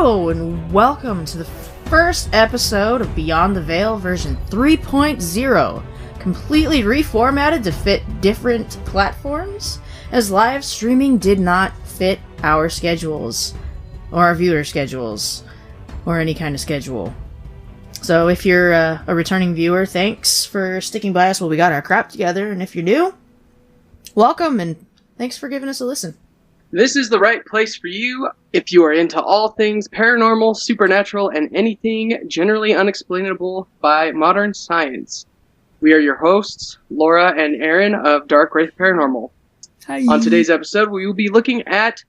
Hello, and welcome to the first episode of Beyond the Veil version 3.0, completely reformatted to fit different platforms, as live streaming did not fit our schedules, or our viewer schedules, or any kind of schedule. So if you're a returning viewer, thanks for sticking by us while we got our crap together, and if you're new, welcome, and thanks for giving us a listen. This is the right place for you if you are into all things paranormal, supernatural, and anything generally unexplainable by modern science. We are your hosts, Laura and Aaron of Dark Wraith Paranormal. Hi. On today's episode, we will be looking at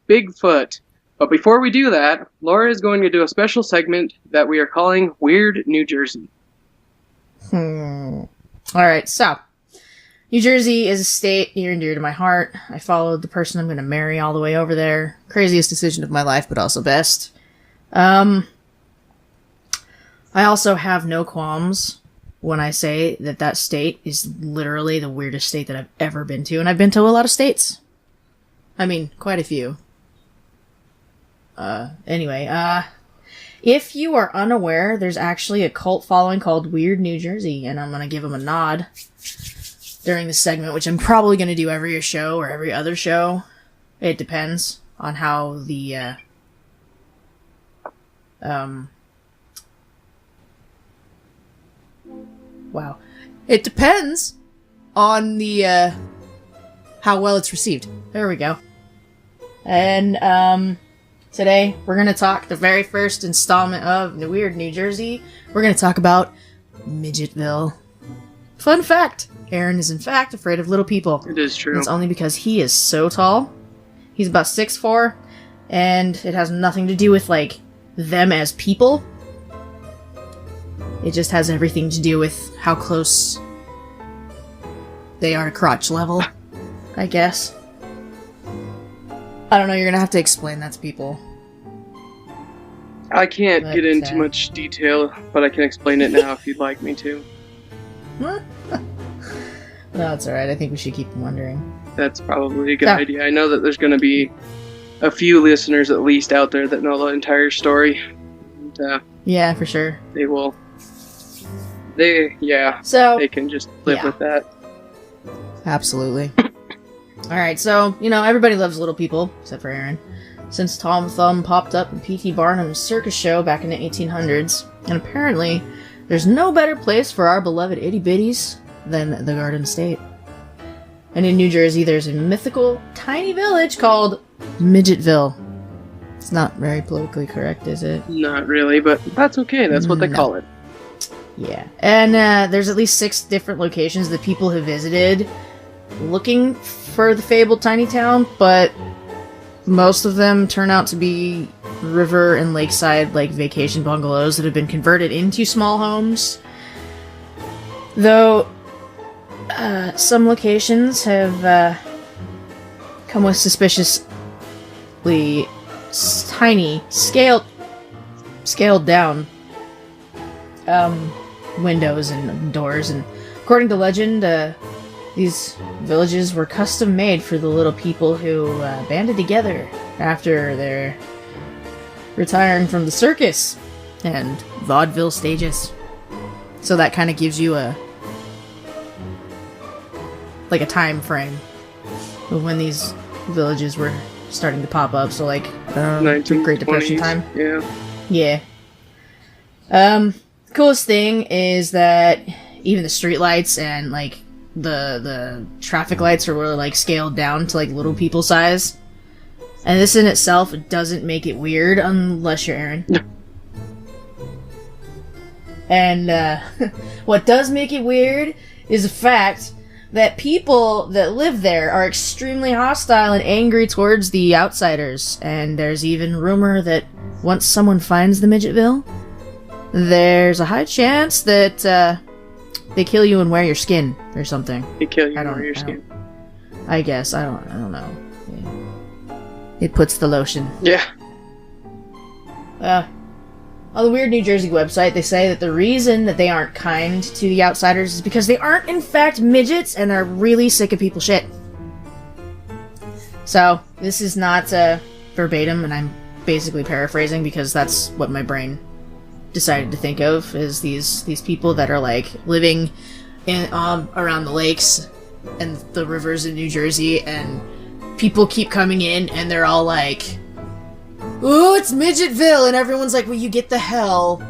Bigfoot. But before we do that, Laura is going to do a special segment that we are calling Weird New Jersey. Alright, so New Jersey is a state near and dear to my heart. I followed the person I'm going to marry all the way over there. Craziest decision of my life, but also best. I also have no qualms when I say that that state is literally the weirdest state that I've ever been to, and I've been to a lot of states. I mean, quite a few. Anyway, if you are unaware, there's actually a cult following called Weird New Jersey, and I'm going to give them a nod during this segment, which I'm probably going to do every show or every other show. It depends on how the, wow. It depends on the, how well it's received. There we go. And, today we're going to talk the very first installment of the Weird New Jersey. We're going to talk about Midgetville. Fun fact. Aaron is in fact afraid of little people. It is true. And it's only because he is so tall. He's about 6'4", and it has nothing to do with, like, them as people. It just has everything to do with how close they are to crotch level, I guess. I don't know, you're gonna have to explain that to people. I can't get into much detail, but I can explain it now if you'd like me to. No, it's alright. I think we should keep them wondering. That's probably a good idea. I know that there's going to be a few listeners at least out there that know the entire story. And, yeah, for sure. They will. They can just live with that. Absolutely. Alright, so, everybody loves little people, except for Aaron. Since Tom Thumb popped up in P.T. Barnum's circus show back in the 1800s, and apparently there's no better place for our beloved itty-bitties than the Garden State. And in New Jersey, there's a mythical, tiny village called Midgetville. It's not very politically correct, is it? Not really, but that's okay. That's what they call it. Yeah. And there's at least 6 different locations that people have visited looking for the fabled tiny town, but most of them turn out to be river and lakeside, like, vacation bungalows that have been converted into small homes. Though some locations have come with suspiciously tiny, scaled down windows and doors, and according to legend, these villages were custom made for the little people who banded together after their retiring from the circus and vaudeville stages. So that kind of gives you a time frame of when these villages were starting to pop up. So, like, Great Depression time. Yeah. Coolest thing is that even the streetlights and, like, the traffic lights are really, like, scaled down to, like, little people size. And this in itself doesn't make it weird unless you're Aaron. And what does make it weird is the fact that people that live there are extremely hostile and angry towards the outsiders. And there's even rumor that once someone finds the Midgetville, there's a high chance that they kill you and wear your skin or something. They kill you and wear your skin. I guess. I don't know. Yeah. It puts the lotion. Yeah. On the Weird New Jersey website, they say that the reason that they aren't kind to the outsiders is because they aren't, in fact, midgets and are really sick of people's shit. So, this is not verbatim, and I'm basically paraphrasing because that's what my brain decided to think of, is these people that are like living in around the lakes and the rivers in New Jersey, and people keep coming in and they're all like, "Ooh, it's Midgetville," and everyone's like, "Will you get the hell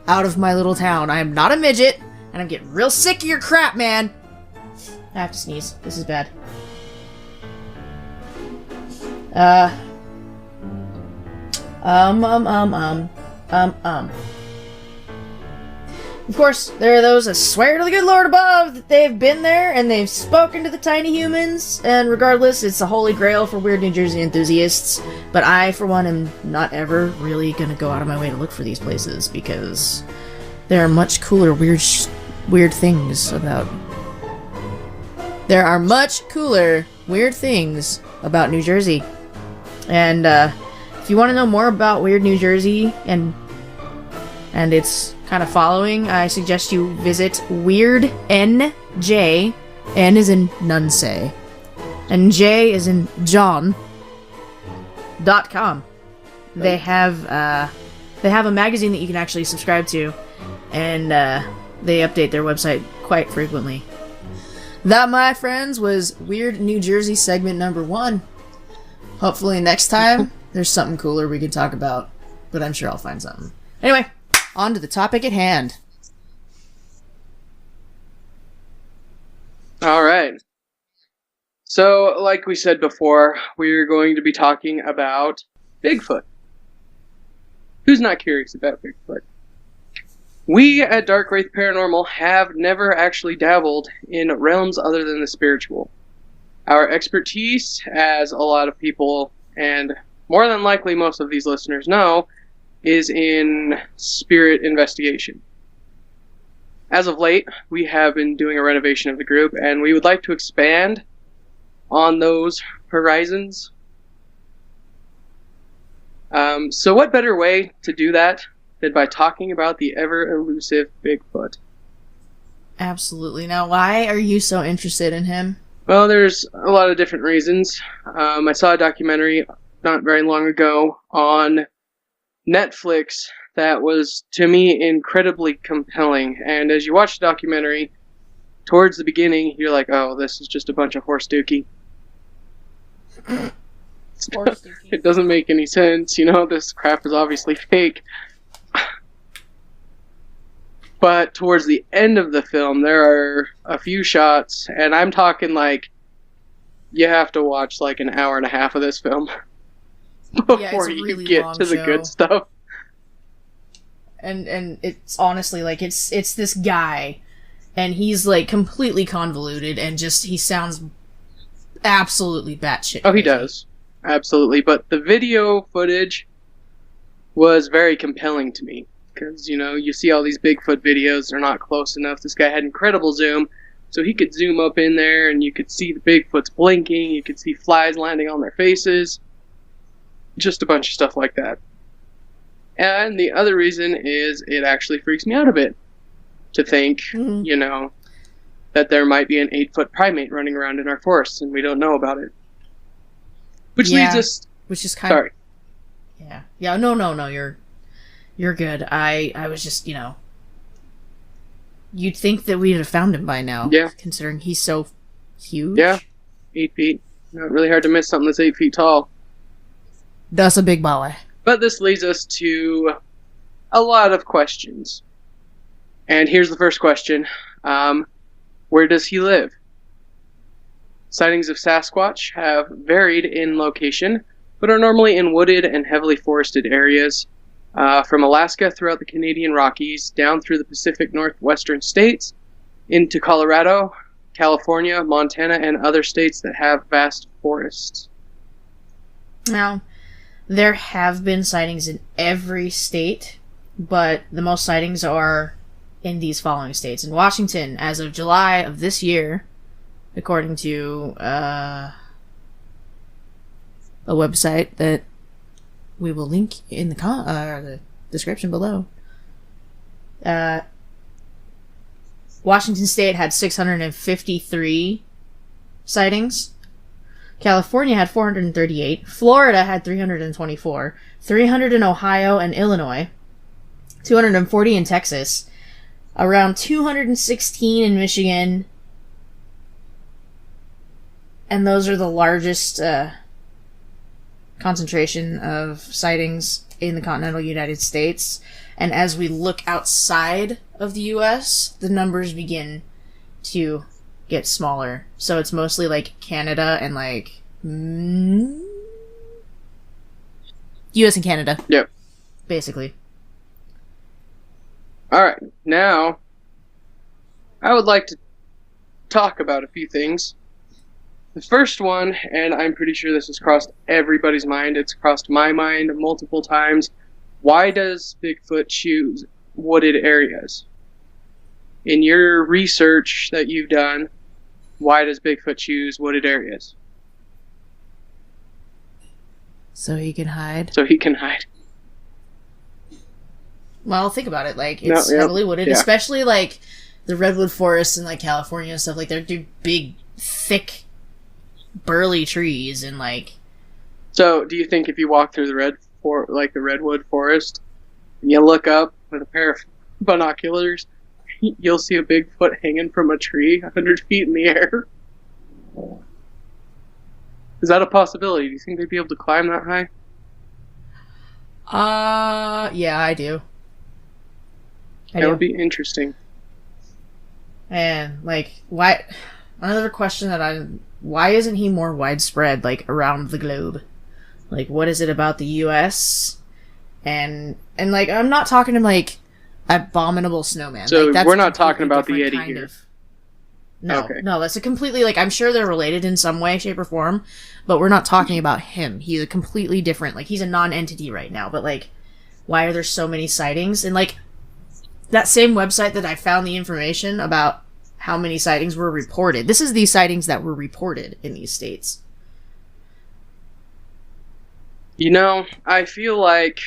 out of my little town? I am not a midget, and I'm getting real sick of your crap, man." I have to sneeze. This is bad. Of course, there are those that swear to the good Lord above that they've been there and they've spoken to the tiny humans, and regardless, it's the holy grail for weird New Jersey enthusiasts, but I, for one, am not ever really gonna go out of my way to look for these places, because there are much cooler weird things about... There are much cooler weird things about New Jersey. And, if you want to know more about weird New Jersey and its kind of following, I suggest you visit Weird NJ. N is in Nunsay, and J is in John. .com. They have a magazine that you can actually subscribe to, and they update their website quite frequently. That, my friends, was Weird New Jersey segment number 1. Hopefully next time there's something cooler we can talk about, but I'm sure I'll find something. Anyway, on to the topic at hand. Alright. So, like we said before, we're going to be talking about Bigfoot. Who's not curious about Bigfoot? We at Dark Wraith Paranormal have never actually dabbled in realms other than the spiritual. Our expertise, as a lot of people, and more than likely most of these listeners know, is in spirit investigation. As of late, we have been doing a renovation of the group, and we would like to expand on those horizons. So what better way to do that than by talking about the ever-elusive Bigfoot? Absolutely. Now, why are you so interested in him? Well, there's a lot of different reasons. I saw a documentary not very long ago on Netflix that was, to me, incredibly compelling. And as you watch the documentary, towards the beginning, you're like, oh, this is just a bunch of horse dookie. It doesn't make any sense, this crap is obviously fake. But towards the end of the film, there are a few shots, and I'm talking like, you have to watch like an hour and a half of this film before you really get to the good stuff. And it's honestly like, it's this guy, and he's like completely convoluted, and just, he sounds absolutely batshit. Oh, he does. Absolutely. But the video footage was very compelling to me. Because, you see all these Bigfoot videos, they're not close enough. This guy had incredible zoom, so he could zoom up in there, and you could see the Bigfoots blinking, you could see flies landing on their faces. Just a bunch of stuff like that. And the other reason is it actually freaks me out a bit to think, that there might be an 8-foot primate running around in our forests, and we don't know about it. Which leads us... Which is kind Sorry. of... Yeah. Yeah, no, you're good. I was just, you'd think that we'd have found him by now. Yeah. Considering he's so huge. Yeah. 8 feet. Not really hard to miss something that's 8 feet tall. That's a big boy. But this leads us to a lot of questions. And here's the first question. Where does he live? Sightings of Sasquatch have varied in location, but are normally in wooded and heavily forested areas. From Alaska throughout the Canadian Rockies, down through the Pacific Northwestern states, into Colorado, California, Montana, and other states that have vast forests. Now, there have been sightings in every state, but the most sightings are in these following states. In Washington, as of July of this year, according to a website that we will link in the description below. Washington State had 653 sightings. California had 438. Florida had 324. 300 in Ohio and Illinois. 240 in Texas. Around 216 in Michigan. And those are the largest concentration of sightings in the continental United States. And as we look outside of the U.S., the numbers begin to get smaller. So it's mostly like Canada and like U.S. and Canada. Yep. Basically. All right. Now, I would like to talk about a few things. The first one, and I'm pretty sure this has crossed everybody's mind, it's crossed my mind multiple times. Why does Bigfoot choose wooded areas? In your research that you've done, why does Bigfoot choose wooded areas? So he can hide? So he can hide. Well, think about it. Like, it's heavily wooded, especially like the redwood forests in like California and stuff. Like, they're big, thick, burly trees and like. So, do you think if you walk through the redwood forest, and you look up with a pair of binoculars, you'll see a Bigfoot hanging from a tree 100 feet in the air? Is that a possibility? Do you think they'd be able to climb that high? Yeah, I do. That would be interesting. And, like, why... Another question why isn't he more widespread, like, around the globe? Like, what is it about the U.S.? And like, I'm not talking, like, abominable snowman. So, like, that's we're not talking about the Yeti here. No, okay. No, that's a completely, like, I'm sure they're related in some way, shape, or form, but we're not talking about him. He's a completely different, like, he's a non-entity right now, but, like, why are there so many sightings? And, like, that same website that I found the information about how many sightings were reported. This is the sightings that were reported in these states. You know, I feel like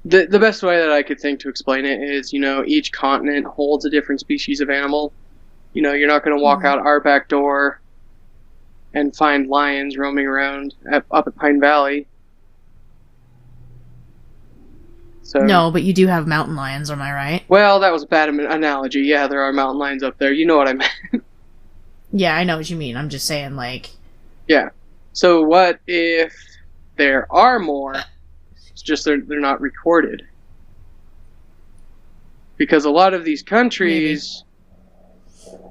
the best way that I could think to explain it is, you know, each continent holds a different species of animal. You know, you're not going to walk out our back door and find lions roaming around up at Pine Valley. So, no, but you do have mountain lions, am I right? Well, that was a bad analogy. Yeah, there are mountain lions up there. You know what I meant. Yeah, I know what you mean. I'm just saying, like... Yeah. So what if there are more, it's just they're not recorded? Because a lot of these countries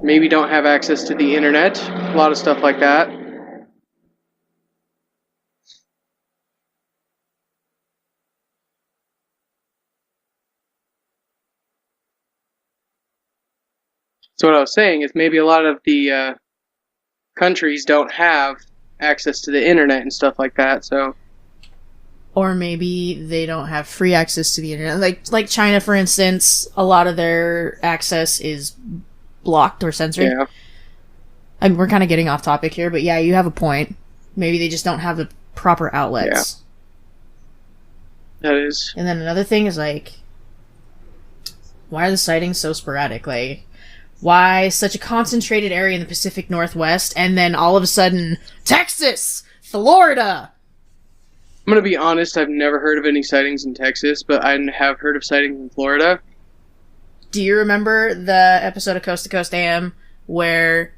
maybe don't have access to the internet, a lot of stuff like that. So what I was saying is maybe a lot of the countries don't have access to the internet and stuff like that, so... Or maybe they don't have free access to the internet. Like China, for instance, a lot of their access is blocked or censored. Yeah. I mean, we're kind of getting off topic here, but yeah, you have a point. Maybe they just don't have the proper outlets. Yeah. That is. And then another thing is, like, why are the sightings so sporadic? Like, why such a concentrated area in the Pacific Northwest, and then all of a sudden, Texas! Florida! I'm going to be honest, I've never heard of any sightings in Texas, but I have heard of sightings in Florida. Do you remember the episode of Coast to Coast AM where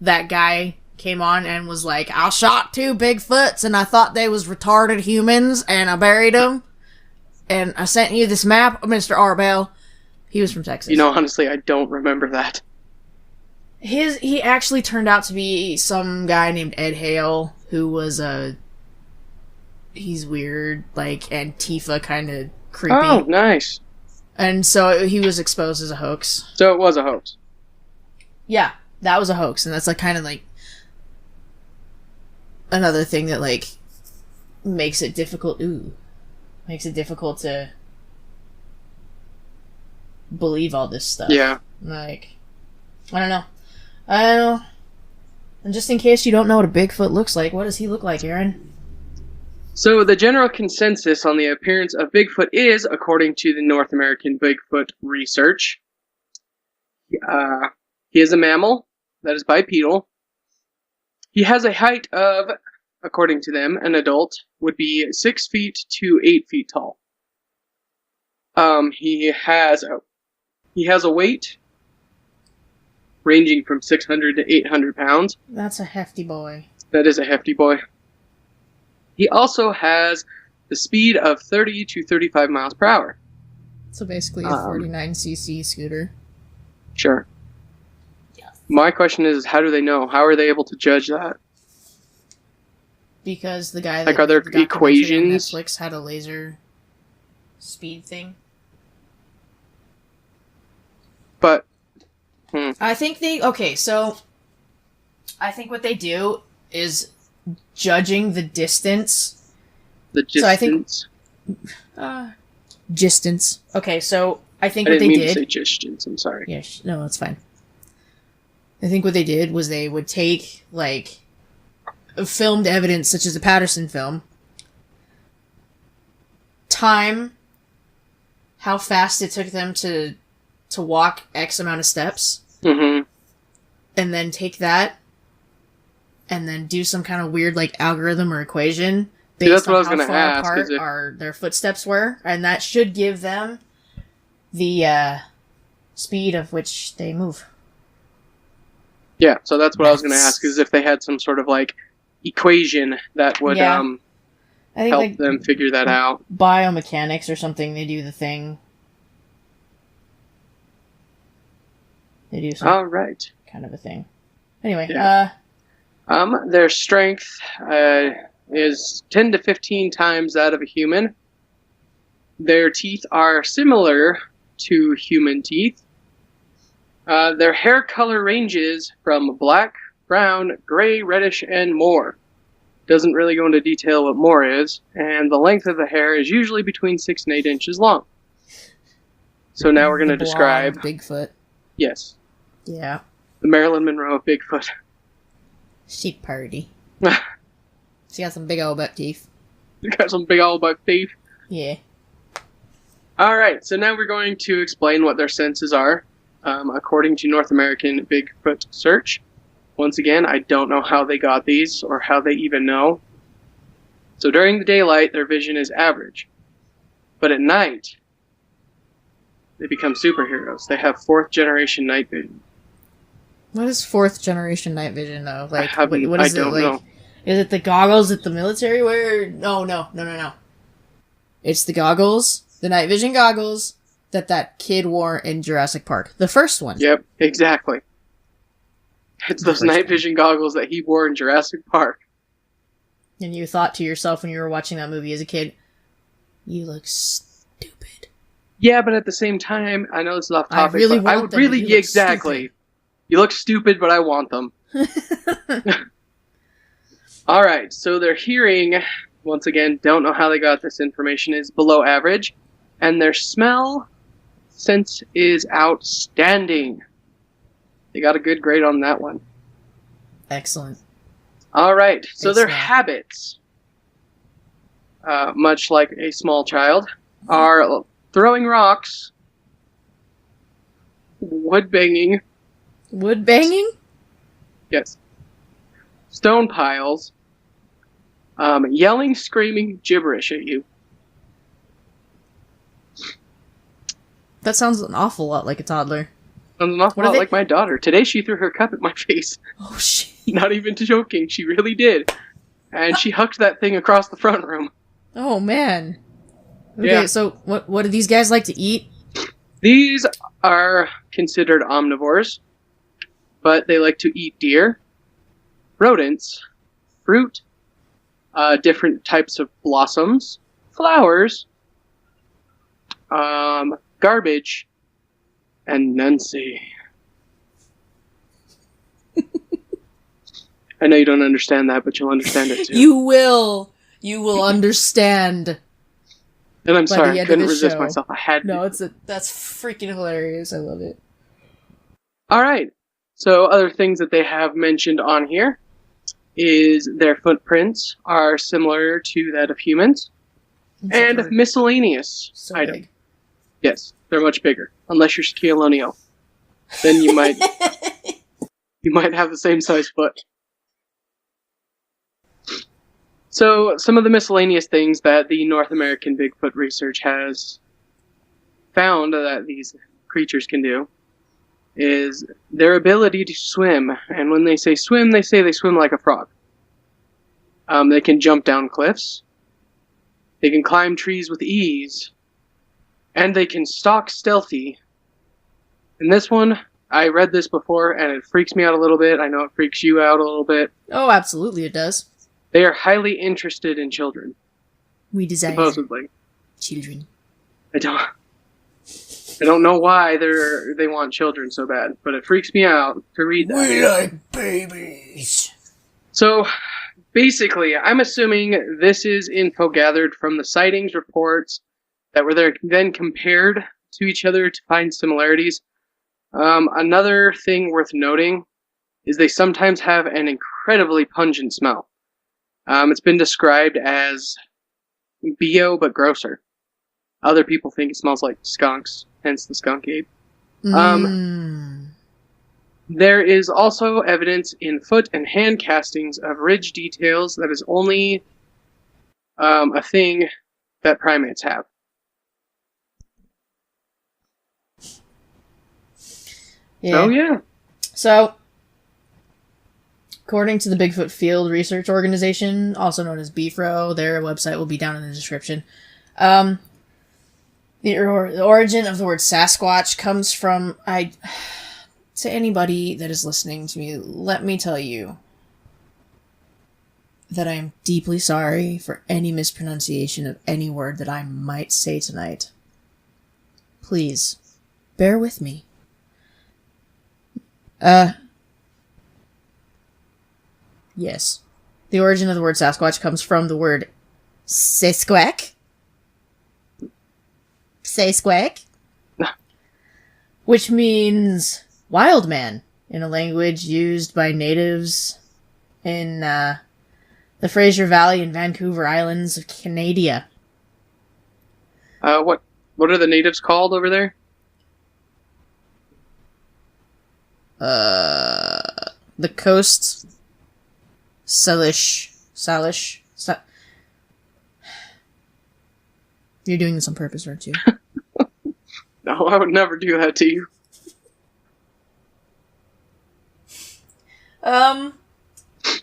that guy came on and was like, I shot 2 Bigfoots and I thought they was retarded humans and I buried them? And I sent you this map, Mr. Arbell. He was from Texas. You know, honestly, I don't remember that. He actually turned out to be some guy named Ed Hale, who was he's weird, like Antifa kind of creepy. Oh, nice. And so he was exposed as a hoax. So it was a hoax. Yeah, that was a hoax, and that's like kind of like another thing that like makes it difficult. Makes it difficult to believe all this stuff. Yeah. Like, I don't know. And just in case you don't know what a Bigfoot looks like, what does he look like, Aaron? So the general consensus on the appearance of Bigfoot is, according to the North American Bigfoot Research, He is a mammal that is bipedal. He has a height of, according to them, an adult would be 6 feet to 8 feet tall. He has a weight ranging from 600 to 800 pounds. That's a hefty boy. That is a hefty boy. He also has the speed of 30 to 35 miles per hour. So basically a 49cc scooter. Sure. Yeah. My question is, how do they know? How are they able to judge that? Because the guy Like, that are there did the documentary on equations? Netflix had a laser speed thing. But, I think I think what they do is judging the distance. the distance. So I think distance. Okay, so I think I what didn't they mean did. to say distance. I'm sorry. Yeah, no, that's fine. I think what they did was they would take like filmed evidence, such as the Patterson film, time, how fast it took them to walk X amount of steps, Mm-hmm. and then take that, and then do some kind of weird like algorithm or equation See, that's based what I on was how gonna far ask, apart is if- their footsteps were, and that should give them the speed of which they move. Yeah, so that's what I was going to ask, is if they had some sort of, like, equation that would Yeah. I think help like them figure that out. biomechanics or something. They do the thing. They do some All right. kind of a thing. Anyway, Yeah. Their strength is 10 to 15 times that of a human. Their teeth are similar to human teeth. Their hair color ranges from black, brown, gray, reddish, and more. Doesn't really go into detail what more is, and the length of the hair is usually between 6 and 8 inches long. So now we're going to the describe, blonde Bigfoot. yes, Yeah. the Marilyn Monroe of Bigfoot. She party. She got some big old butt teeth. Got some big old buck teeth. Yeah. Alright, so now we're going to explain what their senses are, according to North American Bigfoot Search. Once again, I don't know how they got these, or how they even know. So during the daylight, their vision is average. But at night, they become superheroes. They have 4th generation night vision. What is 4th generation night vision though? Like, what I is it don't like? know. Is it the goggles that the military wear? No. It's the goggles, the night vision goggles that kid wore in Jurassic Park. The first one. Yep, exactly. It's those first night one. vision goggles that he wore in Jurassic Park. And you thought to yourself when you were watching that movie as a kid, you look stupid. Yeah, but at the same time, I know this is off topic, really but I want would them, really, but you look exactly. stupid. You look stupid, but I want them. Alright, so their hearing, once again, don't know how they got this information, is below average. And their smell sense is outstanding. They got a good grade on that one. Excellent. Alright, so Good their smell. habits, much like a small child, are throwing rocks, wood banging, Wood banging? yes, stone piles, yelling, screaming gibberish at you. That sounds an awful lot like a toddler. Sounds an awful What are lot they- like my daughter. Today she threw her cup at my face. Oh shit. Not even joking, she really did. And she hucked that thing across the front room. Oh man. Okay, Yeah. so what do these guys like to eat? These are considered omnivores, but they like to eat deer, rodents, fruit, different types of blossoms, flowers, garbage, and Nancy. I know you don't understand that, but you'll understand it too. You will understand. And I'm by sorry, the I end of couldn't the resist show. myself. I had No, to. that's freaking hilarious. I love it. Alright, so other things that they have mentioned on here is their footprints are similar to that of humans, and Except for miscellaneous so item. big. Yes, they're much bigger, unless you're Shaquille O'Neal. Then you might You might have the same size foot. So, some of the miscellaneous things that the North American Bigfoot research has found that these creatures can do is their ability to swim. And when they say swim, they say they swim like a frog. They can jump down cliffs. They can climb trees with ease. And they can stalk stealthy. And this one, I read this before, and it freaks me out a little bit. I know it freaks you out a little bit. Oh, absolutely it does. They are highly interested in children. We desire supposedly children. I don't know why they want children so bad, but it freaks me out to read that. We like babies. So, basically, I'm assuming this is info gathered from the sightings reports that were then compared to each other to find similarities. Another thing worth noting is they sometimes have an incredibly pungent smell. It's been described as BO but grosser. Other people think it smells like skunks, hence the skunk ape. There is also evidence in foot and hand castings of ridge details that is only a thing that primates have. Yeah. So, according to the Bigfoot Field Research Organization, also known as BFRO, their website will be down in the description. The origin of the word Sasquatch comes from... To anybody that is listening to me, let me tell you that I am deeply sorry for any mispronunciation of any word that I might say tonight. Please, bear with me. Yes. The origin of the word Sasquatch comes from the word Sasquatch. Sasquatch. Which means wild man in a language used by natives in the Fraser Valley and Vancouver Islands of Canada. What are the natives called over there? The coast Salish. You're doing this on purpose, aren't you? No, I would never do that to you.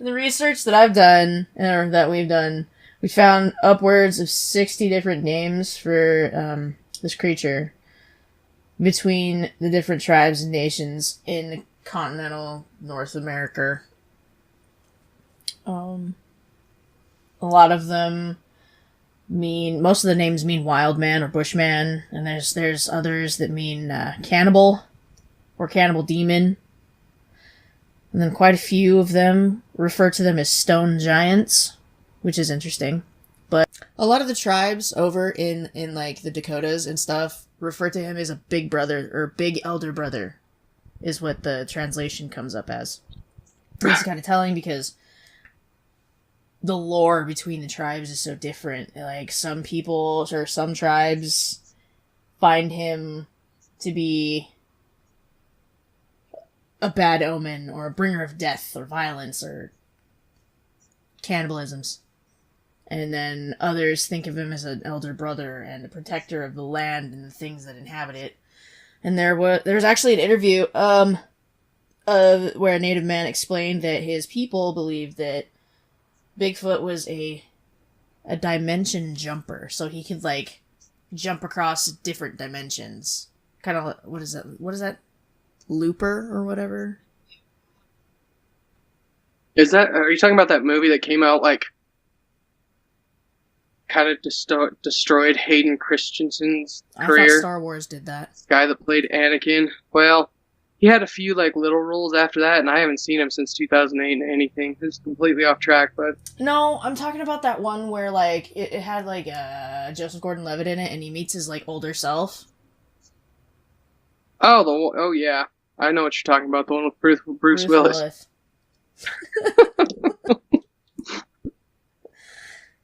The research that I've done, or that we've done, we found upwards of 60 different names for this creature between the different tribes and nations in continental North America. A lot of them most of the names mean wild man or bushman, and there's others that mean cannibal or cannibal demon. And then quite a few of them refer to them as stone giants, which is interesting. But a lot of the tribes over in like the Dakotas and stuff refer to him as a big brother or big elder brother, is what the translation comes up as. It's kind of telling because the lore between the tribes is so different. Like, some people or some tribes find him to be a bad omen or a bringer of death or violence or cannibalisms. And then others think of him as an elder brother and a protector of the land and the things that inhabit it. And there was actually an interview where a native man explained that his people believed that Bigfoot was a dimension jumper, so he could like jump across different dimensions. Kind of, what is that? Looper or whatever? Are you talking about that movie that came out like kind of destroyed Hayden Christensen's career? I thought Star Wars did that. This guy that played Anakin. Well, he had a few like little roles after that, and I haven't seen him since 2008 in anything. It's completely off track, but no, I'm talking about that one where like it had like Joseph Gordon-Levitt in it, and he meets his like older self. Oh yeah, I know what you're talking about. The one with Bruce Willis.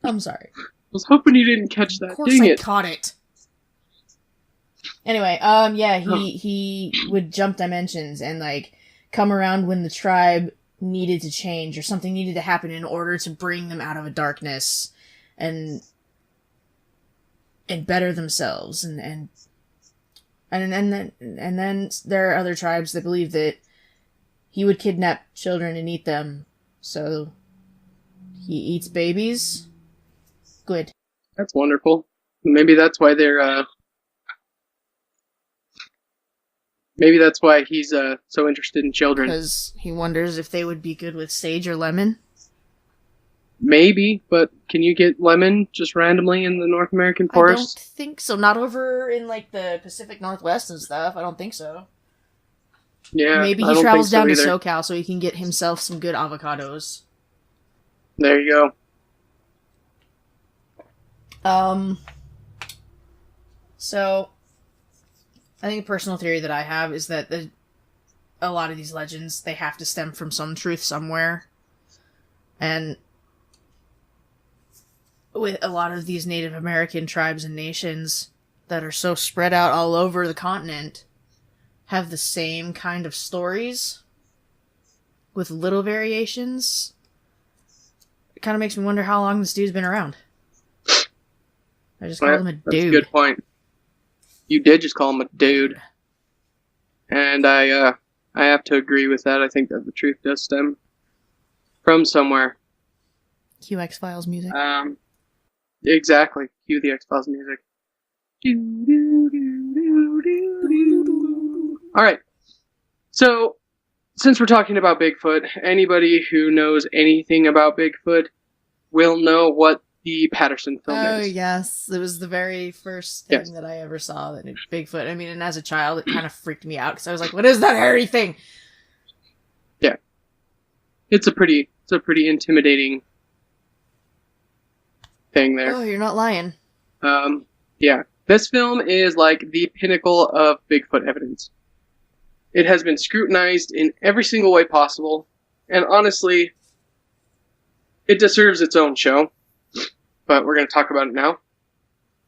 I'm sorry. I was hoping you didn't catch that. Of course I caught it. Anyway, yeah, he would jump dimensions and, like, come around when the tribe needed to change or something needed to happen in order to bring them out of a darkness and better themselves. And then there are other tribes that believe that he would kidnap children and eat them. So he eats babies. Good. That's wonderful. Maybe that's why maybe that's why he's so interested in children. Because he wonders if they would be good with sage or lemon. Maybe, but can you get lemon just randomly in the North American forest? I don't think so. Not over in, like, the Pacific Northwest and stuff. I don't think so. Yeah, maybe he travels down to SoCal so he can get himself some good avocados. There you go. So, I think a personal theory that I have is that a lot of these legends, they have to stem from some truth somewhere. And with a lot of these Native American tribes and nations that are so spread out all over the continent, have the same kind of stories with little variations. It kind of makes me wonder how long this dude's been around. I just called him a dude. That's a good point. You did just call him a dude. And I have to agree with that. I think that the truth does stem from somewhere. Cue X-Files music. Exactly. Cue the X-Files music. Alright. So, since we're talking about Bigfoot, anybody who knows anything about Bigfoot will know what the Patterson film is. Oh, yes. It was the very first thing that I ever saw that Bigfoot. I mean, and as a child, it kind of freaked me out because I was like, what is that hairy thing? Yeah. It's a pretty intimidating thing there. Oh, you're not lying. Yeah. This film is like the pinnacle of Bigfoot evidence. It has been scrutinized in every single way possible, and honestly, it deserves its own show. But we're going to talk about it now.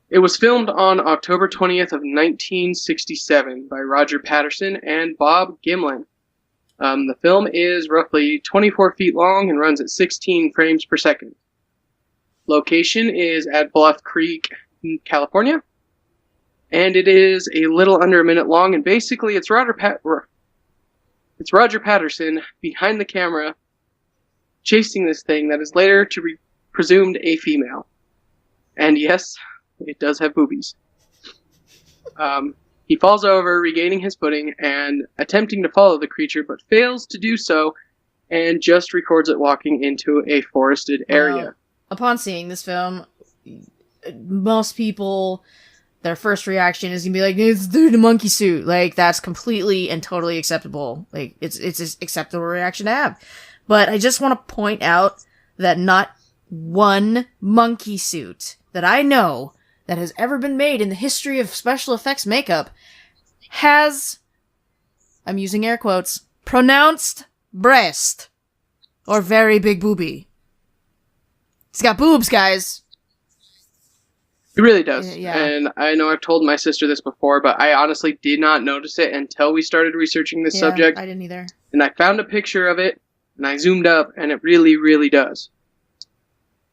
It was filmed on October 20th of 1967 by Roger Patterson and Bob Gimlin. The film is roughly 24 feet long and runs at 16 frames per second. Location is at Bluff Creek, California. And it is a little under a minute long, and basically it's Roger Patterson behind the camera chasing this thing that is later to be presumed a female. And yes, it does have boobies. He falls over, regaining his footing, and attempting to follow the creature, but fails to do so, and just records it walking into a forested area. Upon seeing this film, most people, their first reaction is gonna be like, it's dude in a monkey suit. Like, that's completely and totally acceptable. Like, it's an acceptable reaction to have. But I just want to point out that not one monkey suit that I know that has ever been made in the history of special effects makeup has, I'm using air quotes, pronounced breast or very big boobie. It's got boobs, guys. It really does. Yeah. And I know I've told my sister this before, but I honestly did not notice it until we started researching this subject. I didn't either. And I found a picture of it, and I zoomed up, and it really, really does.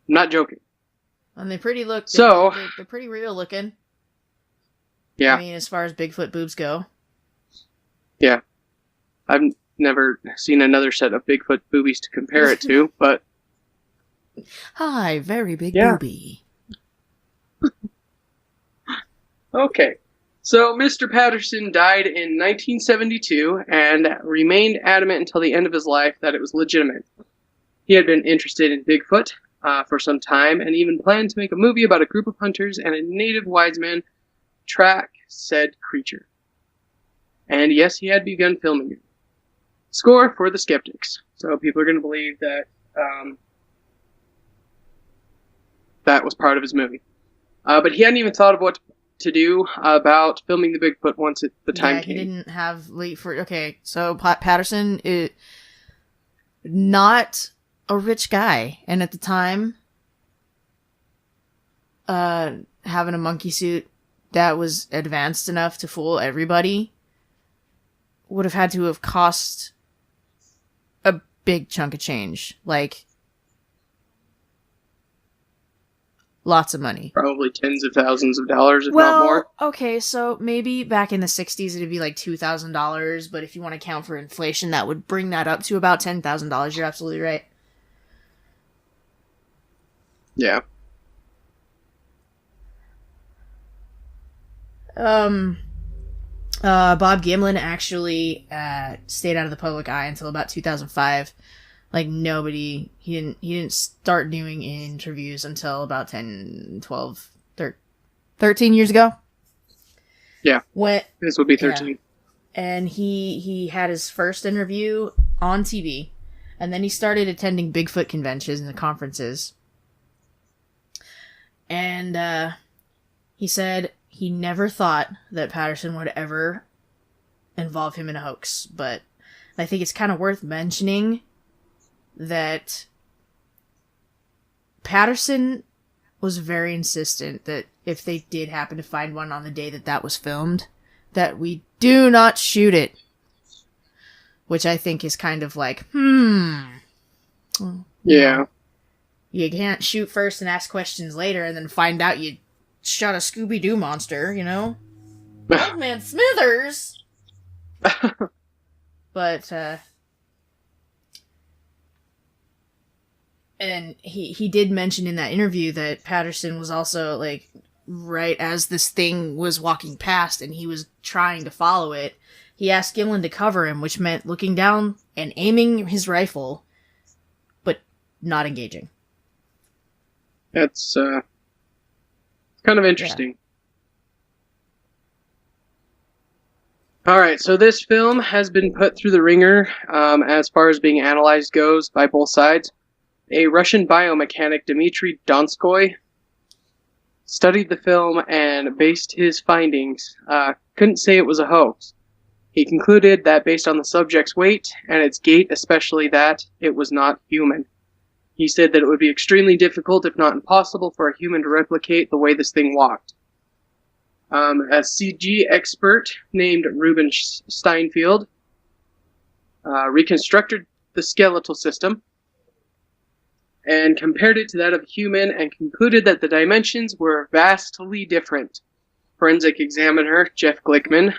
I'm not joking. And they pretty look. So, they're pretty real looking. Yeah. I mean, as far as Bigfoot boobs go. Yeah. I've never seen another set of Bigfoot boobies to compare it to, but... Hi, very big boobie. Okay. So, Mr. Patterson died in 1972 and remained adamant until the end of his life that it was legitimate. He had been interested in Bigfoot for some time and even planned to make a movie about a group of hunters and a native wise man track said creature. And yes, he had begun filming it. Score for the skeptics. So people are going to believe that that was part of his movie. But he hadn't even thought of what to do about filming the Bigfoot once the time came. He didn't have okay, so Patterson is not a rich guy, and at the time, having a monkey suit that was advanced enough to fool everybody would have had to have cost big chunk of change. Like, lots of money. Probably tens of thousands of dollars, if not more. Okay, so maybe back in the 60s it'd be like $2,000, but if you want to count for inflation, that would bring that up to about $10,000. You're absolutely right. Yeah. Bob Gimlin actually stayed out of the public eye until about 2005. Like, he didn't start doing interviews until about 10, 12, 13 years ago. Yeah. This would be 13. Yeah. And he had his first interview on TV, and then he started attending Bigfoot conventions and conferences. And he said he never thought that Patterson would ever involve him in a hoax, but I think it's kind of worth mentioning that Patterson was very insistent that if they did happen to find one on the day that was filmed, that we do not shoot it. Which I think is kind of like, Yeah. You can't shoot first and ask questions later and then find out you shot a Scooby-Doo monster, you know? Old Man Smithers! But, and he did mention in that interview that Patterson was also, like, right as this thing was walking past and he was trying to follow it, he asked Gimlin to cover him, which meant looking down and aiming his rifle, but not engaging. That's, kind of interesting. Yeah. Alright, so this film has been put through the ringer, as far as being analyzed goes by both sides. A Russian biomechanic, Dmitry Donskoy, studied the film and based his findings. Couldn't say it was a hoax. He concluded that based on the subject's weight and its gait, especially that, it was not human. He said that it would be extremely difficult, if not impossible, for a human to replicate the way this thing walked. A CG expert named Ruben Steinfeld reconstructed the skeletal system and compared it to that of a human and concluded that the dimensions were vastly different. Forensic examiner Jeff Glickman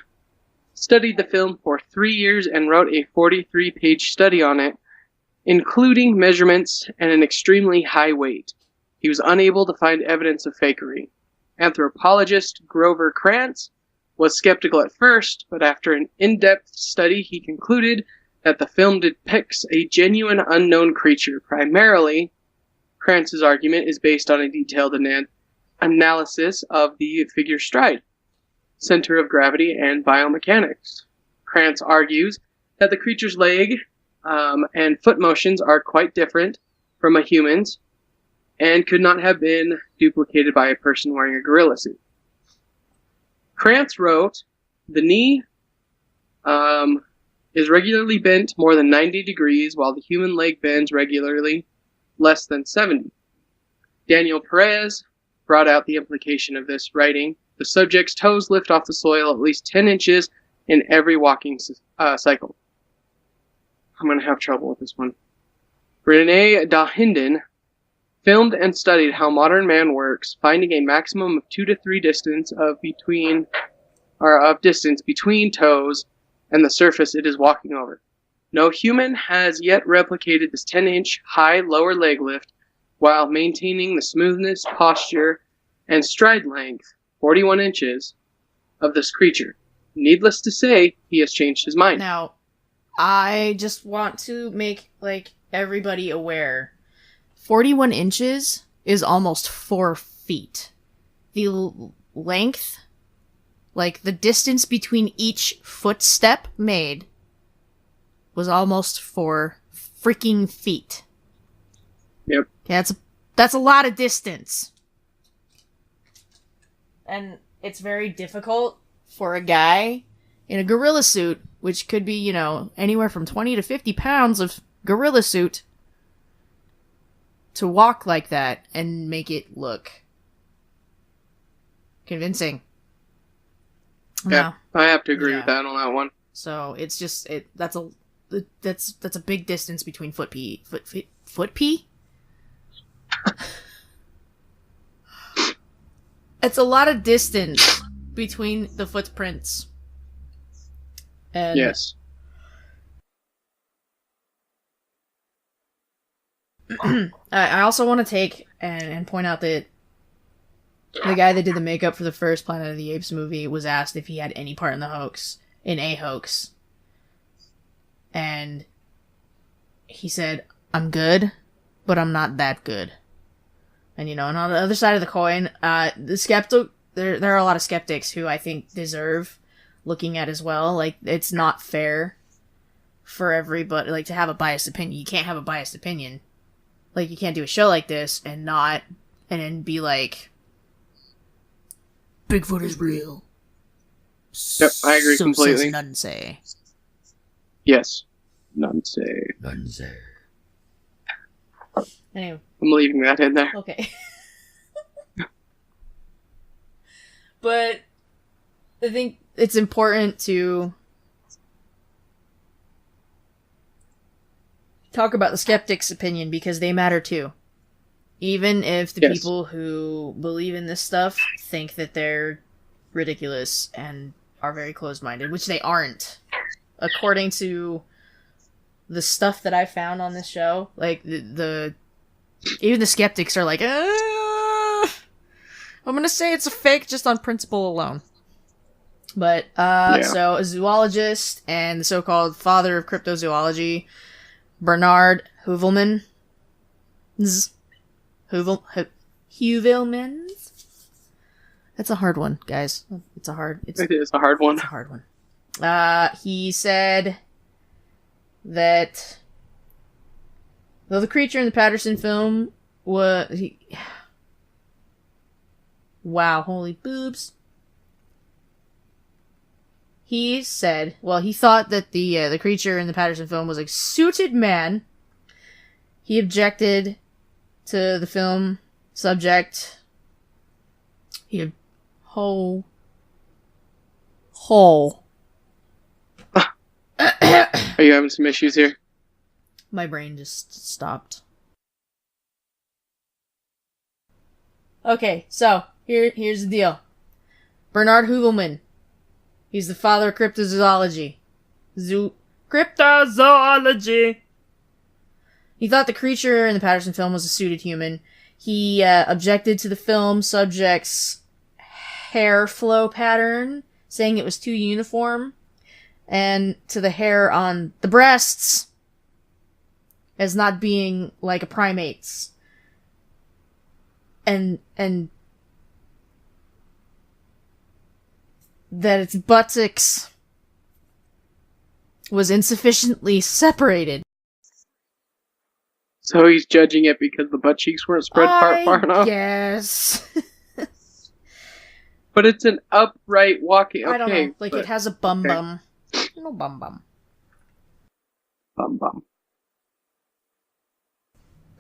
studied the film for 3 years and wrote a 43-page study on it, including measurements and an extremely high weight. He was unable to find evidence of fakery. Anthropologist Grover Krantz was skeptical at first, but after an in-depth study, he concluded that the film depicts a genuine unknown creature. Primarily, Krantz's argument is based on a detailed analysis of the figure's stride, center of gravity, and biomechanics. Krantz argues that the creature's leg and foot motions are quite different from a human's and could not have been duplicated by a person wearing a gorilla suit. Krantz wrote, the knee is regularly bent more than 90 degrees, while the human leg bends regularly less than 70. Daniel Perez brought out the implication of this, writing, the subject's toes lift off the soil at least 10 inches in every walking cycle. I'm going to have trouble with this one. Renee Dahinden filmed and studied how modern man works, finding a maximum of 2 to 3 distance between toes and the surface it is walking over. No human has yet replicated this 10-inch high lower leg lift while maintaining the smoothness, posture, and stride length, 41 inches, of this creature. Needless to say, he has changed his mind. Now, I just want to make, everybody aware. 41 inches is almost 4 feet. The length, the distance between each footstep made, was almost 4 freaking feet. Yep. Okay, that's a lot of distance. And it's very difficult for a guy in a gorilla suit, which could be, anywhere from 20 to 50 pounds of gorilla suit, to walk like that and make it look convincing. Yeah, no. I have to agree with that on that one. So it's just, that's a big distance between foot pee? It's a lot of distance between the footprints. And yes. I also want to take and point out that the guy that did the makeup for the first Planet of the Apes movie was asked if he had any part in a hoax. And he said, "I'm good, but I'm not that good." And, and on the other side of the coin, there are a lot of skeptics who I think deserve looking at as well. Like, it's not fair for everybody, like, to have a biased opinion. You can't have a biased opinion. Like, you can't do a show like this and then be like, Bigfoot is real. Yep, I agree completely. Says none say. Yes. None say. Anyway. I'm leaving that in there. Okay. But I think it's important to talk about the skeptic's opinion because they matter too. Even if the people who believe in this stuff think that they're ridiculous and are very closed-minded, which they aren't. According to the stuff that I found on this show, like even the skeptics are like, I'm gonna say it's a fake just on principle alone. But, so a zoologist and the so-called father of cryptozoology, Bernard Heuvelmans. That's a hard one, guys. It is a hard one. It's a hard one. He said that though the creature in the Patterson film was... Wow, holy boobs. He said, he thought that the creature in the Patterson film was a suited man. He objected to the film subject. Are you having some issues here? My brain just stopped. Okay, so here's the deal. Bernard Heuvelman. He's the father of cryptozoology. Cryptozoology! He thought the creature in the Patterson film was a suited human. He objected to the film subject's hair flow pattern, saying it was too uniform, and to the hair on the breasts as not being like a primate's. And that its buttocks was insufficiently separated. So he's judging it because the butt cheeks weren't spread far enough? Yes. But it's an upright walking... Okay, I don't know. Like, it has a bum-bum. No bum-bum. Bum-bum.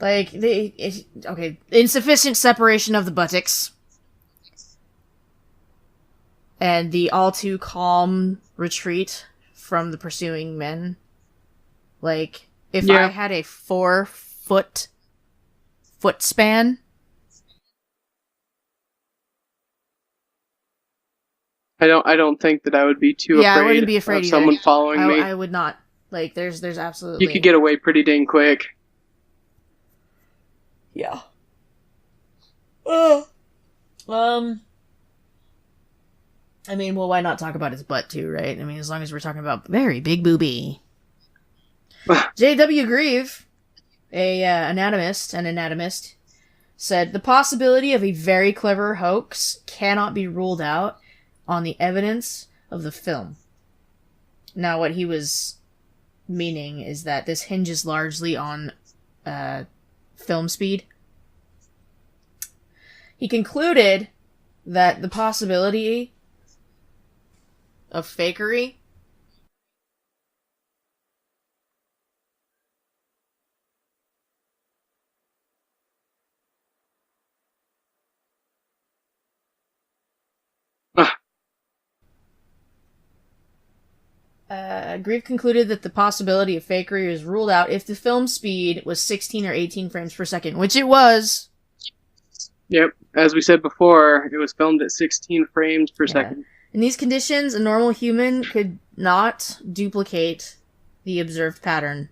Like, insufficient separation of the buttocks. And the all-too calm retreat from the pursuing men. Like, if I had a 4-foot foot span... I don't think that I would be too afraid, I wouldn't be afraid of either. Someone following me. I would not. Like, there's absolutely... You could get away pretty dang quick. Yeah. I mean, well, why not talk about his butt too, right? I mean, as long as we're talking about very big boobie. J.W. Grieve, an anatomist, said, the possibility of a very clever hoax cannot be ruled out on the evidence of the film. Now, what he was meaning is that this hinges largely on film speed. He concluded that the possibility of fakery Grieve concluded that the possibility of fakery was ruled out if the film speed was 16 or 18 frames per second, which it was. Yep. As we said before, it was filmed at 16 frames per second. In these conditions, a normal human could not duplicate the observed pattern,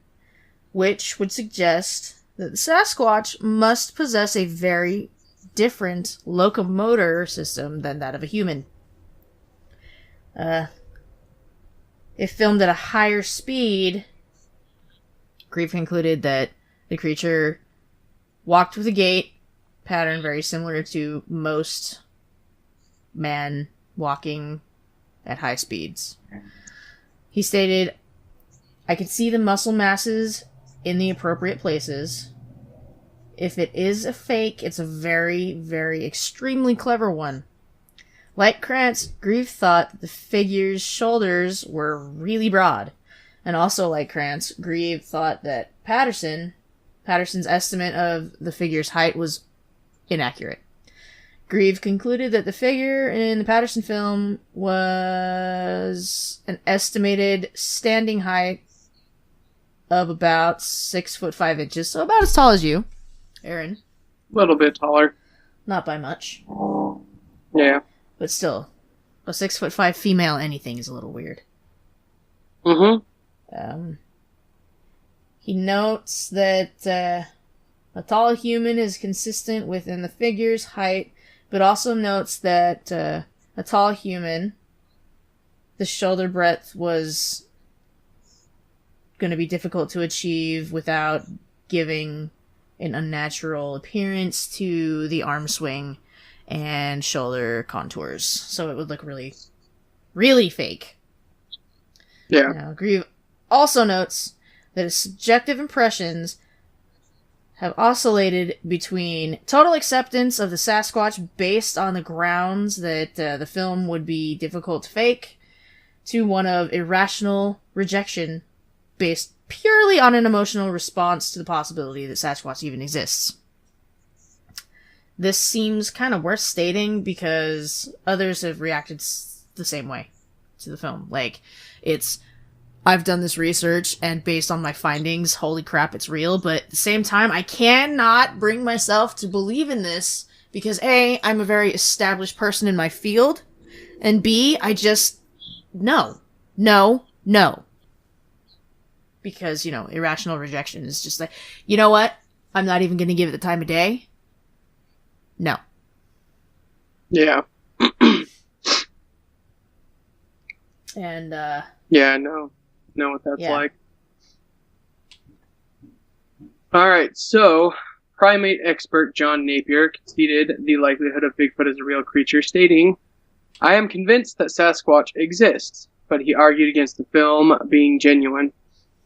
which would suggest that the Sasquatch must possess a very different locomotor system than that of a human. If filmed at a higher speed, Grieve concluded that the creature walked with a gait pattern very similar to most man walking at high speeds. He stated, "I could see the muscle masses in the appropriate places. If it is a fake, it's a very, very extremely clever one." Like Krantz, Grieve thought that the figure's shoulders were really broad. And also like Krantz, Grieve thought that Patterson's estimate of the figure's height was inaccurate. Grieve concluded that the figure in the Patterson film was an estimated standing height of about 6'5", so about as tall as you, Aaron. A little bit taller. Not by much. Yeah. But still, a 6'5" female anything is a little weird. Mm-hmm. He notes that a tall human is consistent within the figure's height, but also notes that a tall human, the shoulder breadth was going to be difficult to achieve without giving an unnatural appearance to the arm swing and shoulder contours. So it would look really, really fake. Yeah. Now, Grieve also notes that his subjective impressions have oscillated between total acceptance of the Sasquatch based on the grounds that the film would be difficult to fake, to one of irrational rejection based purely on an emotional response to the possibility that Sasquatch even exists. This seems kind of worth stating because others have reacted the same way to the film. Like, I've done this research, and based on my findings, holy crap, it's real, but at the same time, I cannot bring myself to believe in this because A, I'm a very established person in my field, and B, I just, no. Because, irrational rejection is just like, you know what? I'm not even going to give it the time of day. No. Yeah. And, yeah, no. Know what that's like. Alright, so, primate expert John Napier conceded the likelihood of Bigfoot as a real creature, stating, "I am convinced that Sasquatch exists," but he argued against the film being genuine.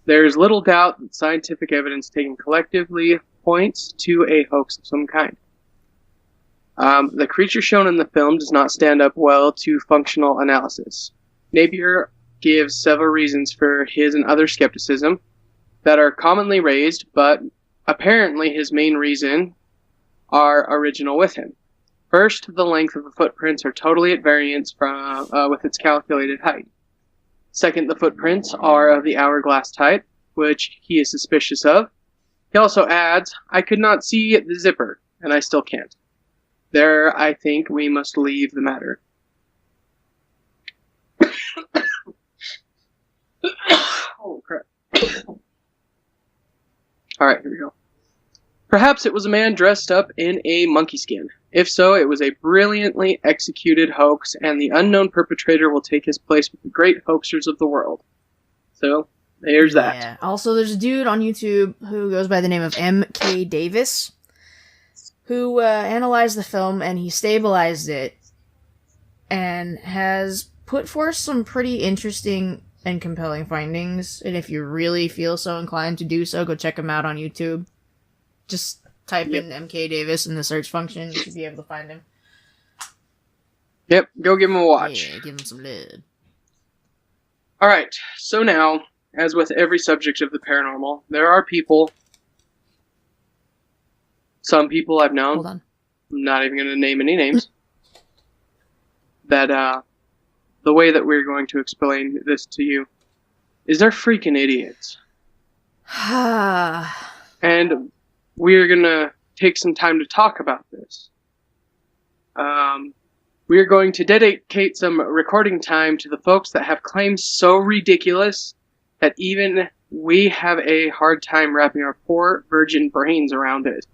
"There is little doubt that scientific evidence taken collectively points to a hoax of some kind. The creature shown in the film does not stand up well to functional analysis." Napier gives several reasons for his and other skepticism that are commonly raised, but apparently his main reason are original with him. First, the length of the footprints are totally at variance with its calculated height. Second, the footprints are of the hourglass type, which he is suspicious of. He also adds, "I could not see the zipper, and I still can't. There, I think we must leave the matter." Oh, crap. Alright, here we go. "Perhaps it was a man dressed up in a monkey skin. If so, it was a brilliantly executed hoax, and the unknown perpetrator will take his place with the great hoaxers of the world." So, there's that. Yeah. Also, there's a dude on YouTube who goes by the name of M.K. Davis, who analyzed the film, and he stabilized it, and has put forth some pretty interesting and compelling findings. And if you really feel so inclined to do so, go check him out on YouTube. Just type in M.K. Davis in the search function. You should be able to find him. Yep, go give him a watch. Yeah, give him some love. Alright, so now, as with every subject of the paranormal, there are people, some people I've known, Hold on. I'm not even going to name any names, that the way that we're going to explain this to you is they're freaking idiots. Ah. And we're going to take some time to talk about this. We are going to dedicate some recording time to the folks that have claims so ridiculous that even we have a hard time wrapping our poor virgin brains around it.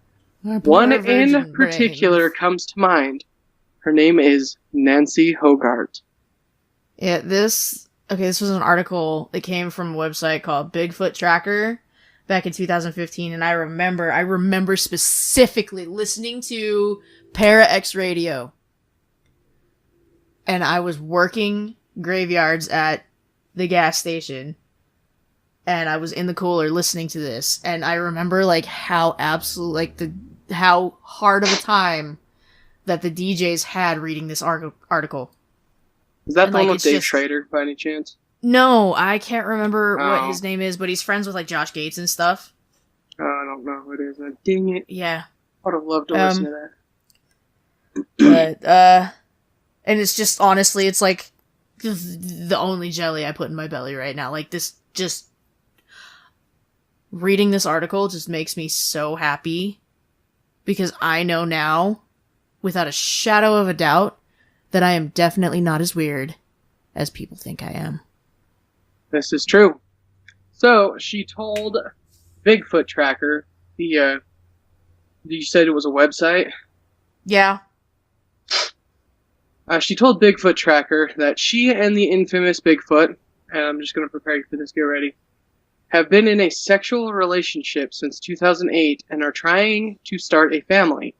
One in particular comes to mind. Her name is Nancy Hogarth. Yeah, this was an article that came from a website called Bigfoot Tracker back in 2015, and I remember specifically listening to Para X Radio. And I was working graveyards at the gas station, and I was in the cooler listening to this, and I remember how how hard of a time that the DJs had reading this article. Is that the one with Dave Schrader, by any chance? No, I can't remember what his name is, but he's friends with Josh Gates and stuff. I don't know who it is. Dang it. Yeah. I would have loved to listen to that. But, and it's just, honestly, it's the only jelly I put in my belly right now. Reading this article just makes me so happy, because I know now, without a shadow of a doubt, that I am definitely not as weird as people think I am. This is true. So, she told Bigfoot Tracker, you said it was a website? Yeah. She told Bigfoot Tracker that she and the infamous Bigfoot, and I'm just going to prepare you for this, get ready, have been in a sexual relationship since 2008 and are trying to start a family.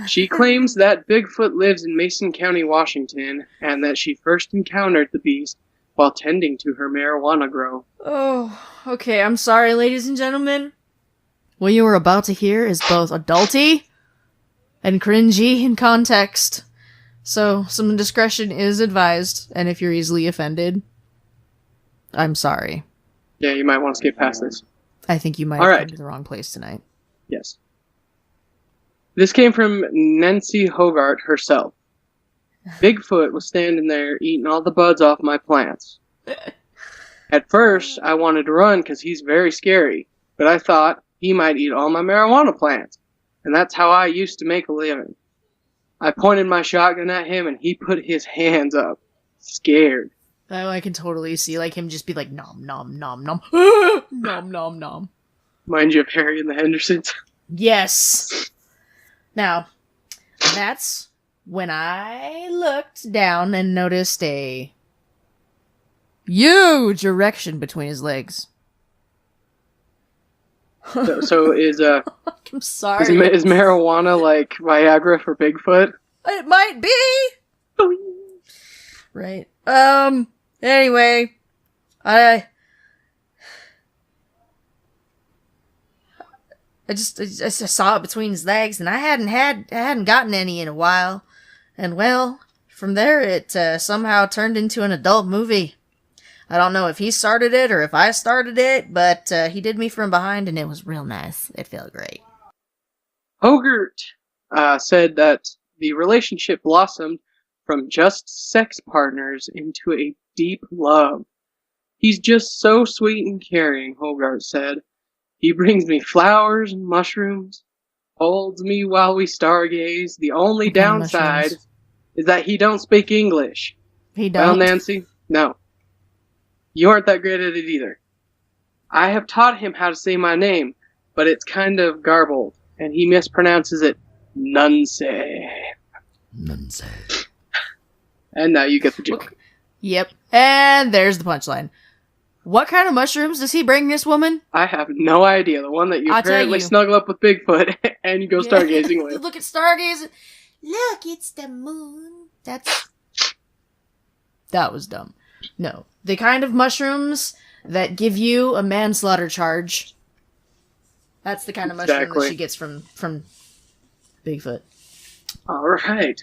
She claims that Bigfoot lives in Mason County, Washington, and that she first encountered the beast while tending to her marijuana grow. Oh, okay, I'm sorry, ladies and gentlemen. What you are about to hear is both adulty and cringy in context. So, some discretion is advised, and if you're easily offended, I'm sorry. Yeah, you might want to skip past this. I think you might have come to the wrong place tonight. Yes. This came from Nancy Hogarth herself. Bigfoot was standing there eating all the buds off my plants. At first, I wanted to run because he's very scary, but I thought he might eat all my marijuana plants, and that's how I used to make a living. I pointed my shotgun at him, and he put his hands up, scared. Oh, I can totally see him just be like, nom, nom, nom, nom, nom, nom, nom. Mind you of Harry and the Hendersons? Yes. Now, that's when I looked down and noticed a huge erection between his legs. So is I'm sorry. Is marijuana like Viagra for Bigfoot? It might be. Right. Anyway, I just saw it between his legs, and I hadn't gotten any in a while, and well, from there it somehow turned into an adult movie. I don't know if he started it or if I started it, but he did me from behind, and it was real nice. It felt great. Hogarth said that the relationship blossomed from just sex partners into a deep love. He's just so sweet and caring, Hogarth said. He brings me flowers and mushrooms, holds me while we stargaze. The only downside is that he don't speak English. He don't? Well, Nancy, no. You aren't that great at it either. I have taught him how to say my name, but it's kind of garbled, and he mispronounces it Nunce. Nunce. And now you get the joke. Yep. And there's the punchline. What kind of mushrooms does he bring this woman? I have no idea. The one that you apparently snuggle up with Bigfoot and you go stargazing with. Look at stargazing. Look, it's the moon. That was dumb. No. The kind of mushrooms that give you a manslaughter charge. That's the kind of mushroom that she gets from Bigfoot. Alright.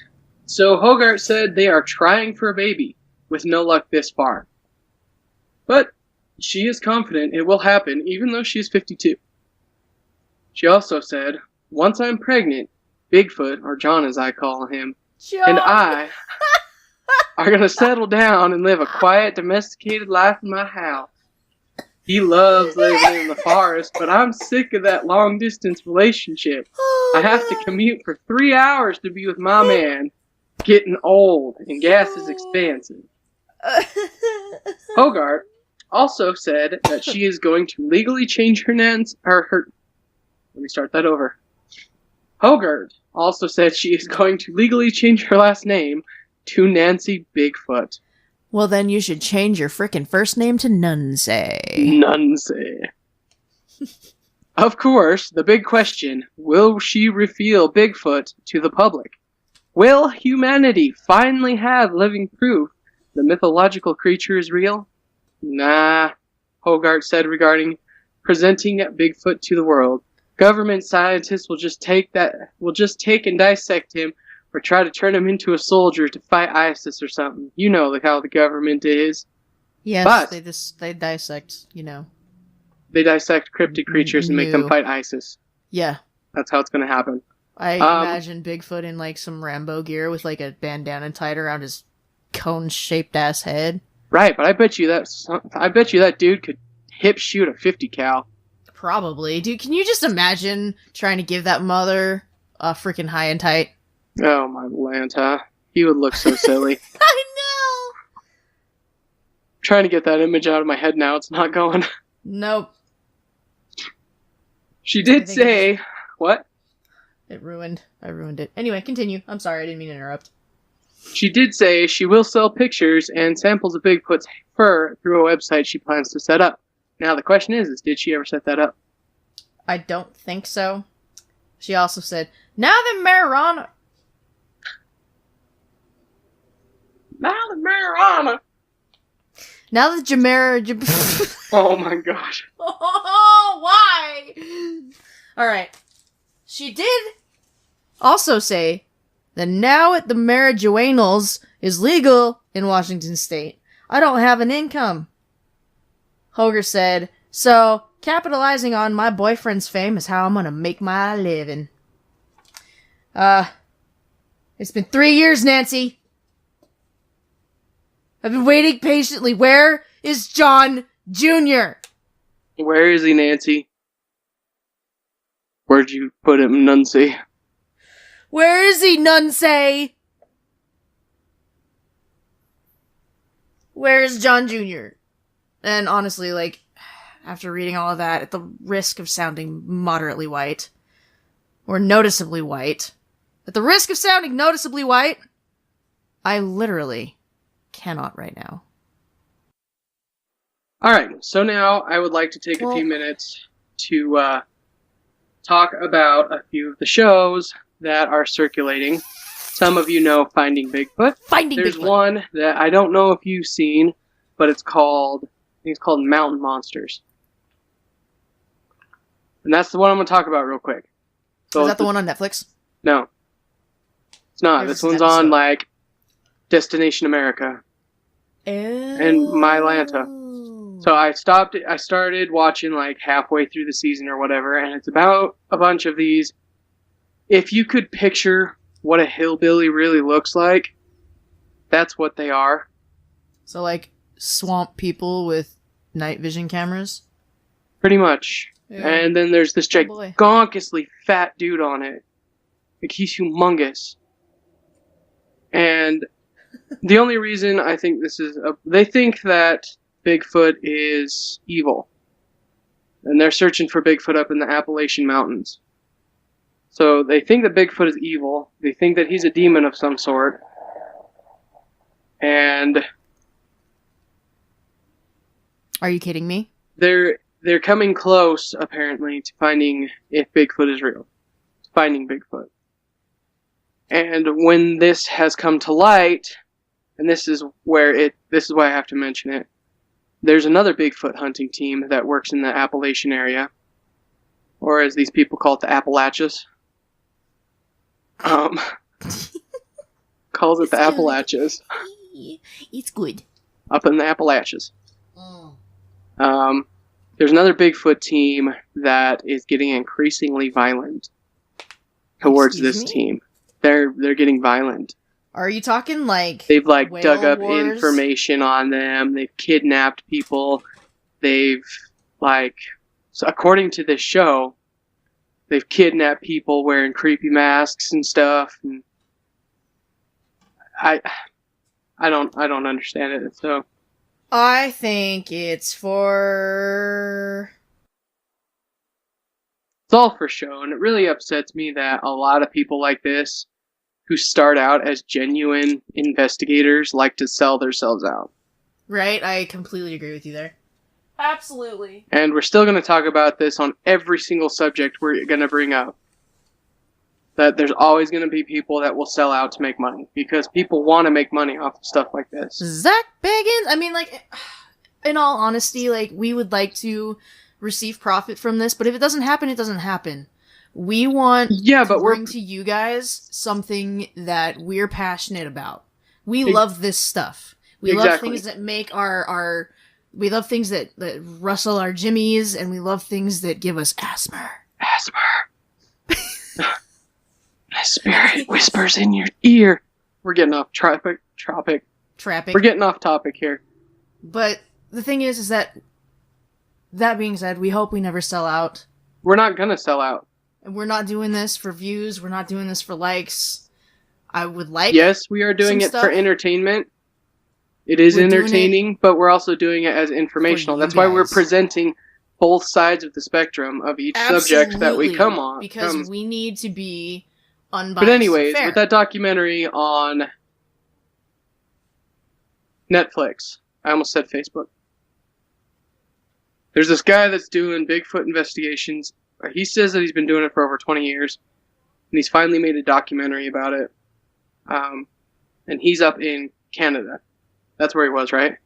So Hogarth said they are trying for a baby, with no luck this far. But she is confident it will happen, even though she is 52. She also said, once I'm pregnant, Bigfoot, or John as I call him, John. And I are going to settle down and live a quiet, domesticated life in my house. He loves living in the forest, but I'm sick of that long-distance relationship. I have to commute for 3 hours to be with my man. Getting old, and gas is expensive. Hogarth also said that she is going to legally change her Let me start that over. Hogarth also said she is going to legally change her last name to Nancy Bigfoot. Well, then you should change your frickin' first name to Nunsay. Nunsay. Of course, the big question, will she reveal Bigfoot to the public? Will humanity finally have living proof the mythological creature is real? Nah, Hogarth said regarding presenting Bigfoot to the world. Government scientists will just take and dissect him or try to turn him into a soldier to fight ISIS or something. You know how the government is. Yes, but they dissect, They dissect cryptid creatures and make them fight ISIS. Yeah. That's how it's going to happen. I imagine Bigfoot in, some Rambo gear with, a bandana tied around his cone-shaped ass head. Right, but I bet you that dude could hip shoot a 50 cal. Probably. Dude, can you just imagine trying to give that mother a freaking high and tight? Oh, my Lanta. He would look so silly. I know! I'm trying to get that image out of my head now. It's not going. Nope. She did say... What? I ruined it. Anyway, continue. I'm sorry, I didn't mean to interrupt. She did say she will sell pictures and samples of Bigfoot's fur through a website she plans to set up. Now, the question is did she ever set that up? I don't think so. She also said, Now the marijuana... Oh my gosh. Oh, why? Alright. She did also say that now the marijuanals is legal in Washington state. I don't have an income. Hogarth said, so capitalizing on my boyfriend's fame is how I'm gonna make my living. It's been 3 years, Nancy. I've been waiting patiently. Where is John Jr.? Where is he, Nancy? Where'd you put him, Nunsay? Where is he, Nunsay? Where is John Jr.? And honestly, after reading all of that, at the risk of sounding moderately white, or noticeably white, at the risk of sounding noticeably white, I literally cannot right now. Alright, so now I would like to take a few minutes to talk about a few of the shows that are circulating. Some of you know Finding Bigfoot. There's one that I don't know if you've seen, but it's called Mountain Monsters. And that's the one I'm going to talk about real quick. So is that the one on Netflix? No. It's not. This one's on, Destination America. And Mylanta. So I started watching, halfway through the season or whatever, and it's about a bunch of these. If you could picture what a hillbilly really looks like, that's what they are. So, swamp people with night vision cameras? Pretty much. Yeah. And then there's this gigantously fat dude on it. He's humongous. And the only reason I think this is... they think that Bigfoot is evil. And they're searching for Bigfoot up in the Appalachian Mountains. So they think that Bigfoot is evil. They think that he's a demon of some sort. And... Are you kidding me? They're coming close, apparently, to finding if Bigfoot is real. Finding Bigfoot. And when this has come to light, and this is why I have to mention it, there's another Bigfoot hunting team that works in the Appalachian area. Or as these people call it, the Appalachians. Calls it the Appalachians. It's good. Up in the Appalachians. There's another Bigfoot team that is getting increasingly violent towards this team. They're getting violent. Are you talking they've dug up information on them? They've kidnapped people. They've like, so according to this show, they've kidnapped people wearing creepy masks and stuff, and I don't understand it. So I think it's for... it's all for show, and it really upsets me that a lot of people like this, who start out as genuine investigators, like to sell themselves out. Right? I completely agree with you there. Absolutely. And we're still going to talk about this on every single subject we're going to bring up. That there's always going to be people that will sell out to make money, because people want to make money off of stuff like this. Zach Bagans? I mean, like, in all honesty, like, we would like to receive profit from this, but if it doesn't happen, it doesn't happen. We want to bring to you guys something that we're passionate about. We love this stuff. We love things that make we love things that rustle our jimmies, and we love things that give us asthma. A spirit whispers in your ear. We're getting off topic. We're getting off topic here. But the thing is that being said, we hope we never sell out. We're not gonna sell out. And we're not doing this for views. We're not doing this for likes. I would like... Yes, we are doing it for entertainment. It is entertaining, but we're also doing it as informational. That's why we're presenting both sides of the spectrum of each subject that we come on. Because we need to be unbiased. But anyways, with that documentary on Netflix, I almost said Facebook. There's this guy that's doing Bigfoot investigations. He says that he's been doing it for over 20 years, and he's finally made a documentary about it. And he's up in Canada. That's where he was, right?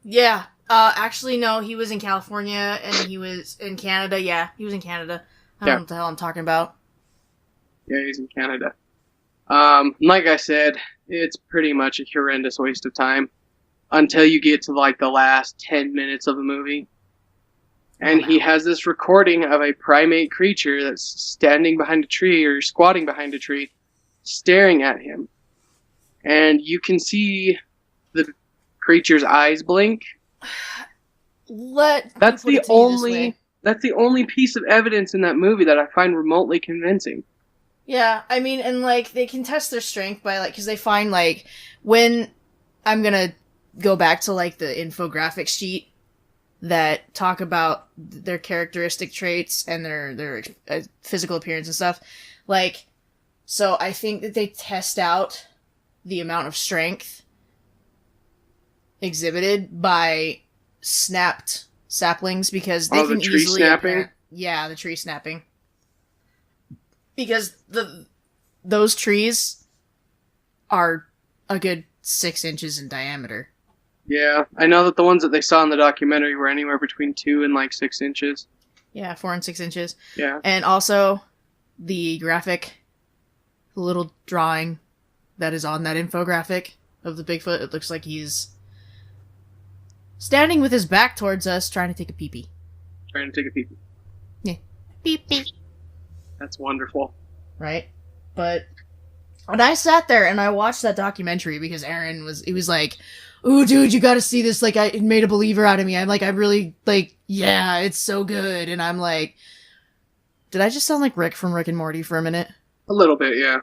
Yeah. Actually, no, he was in California, and he was in Canada. Yeah, he was in Canada. I don't know what the hell I'm talking about. Yeah, he's in Canada. Like I said, it's pretty much a horrendous waste of time until you get to, like, the last 10 minutes of the movie. And he has this recording of a primate creature that's standing behind a tree or squatting behind a tree, staring at him. And you can see the creature's eyes blink. That's the only piece of evidence in that movie that I find remotely convincing. Yeah, I mean, and, like, they can test their strength by, like, because they find, like, when I'm gonna go back to, like, the infographic sheet that talk about their characteristic traits and their physical appearance and stuff. Like, so I think that they test out the amount of strength exhibited by snapped saplings, because they can easily... snapping? Yeah, the tree snapping. Because those trees are a good 6 inches in diameter. Yeah, I know that the ones that they saw in the documentary were anywhere between 2 and, like, 6 inches. Yeah, 4 and 6 inches. Yeah. And also, the little drawing that is on that infographic of the Bigfoot, it looks like he's standing with his back towards us, trying to take a pee-pee. Trying to take a pee-pee. Yeah. Pee-pee. That's wonderful. Right? But when I sat there and I watched that documentary, because Aaron was like, "Ooh, dude, you gotta see this, like, it made a believer out of me." I'm really, like, yeah, it's so good. And I'm like, did I just sound like Rick from Rick and Morty for a minute? A little bit, yeah.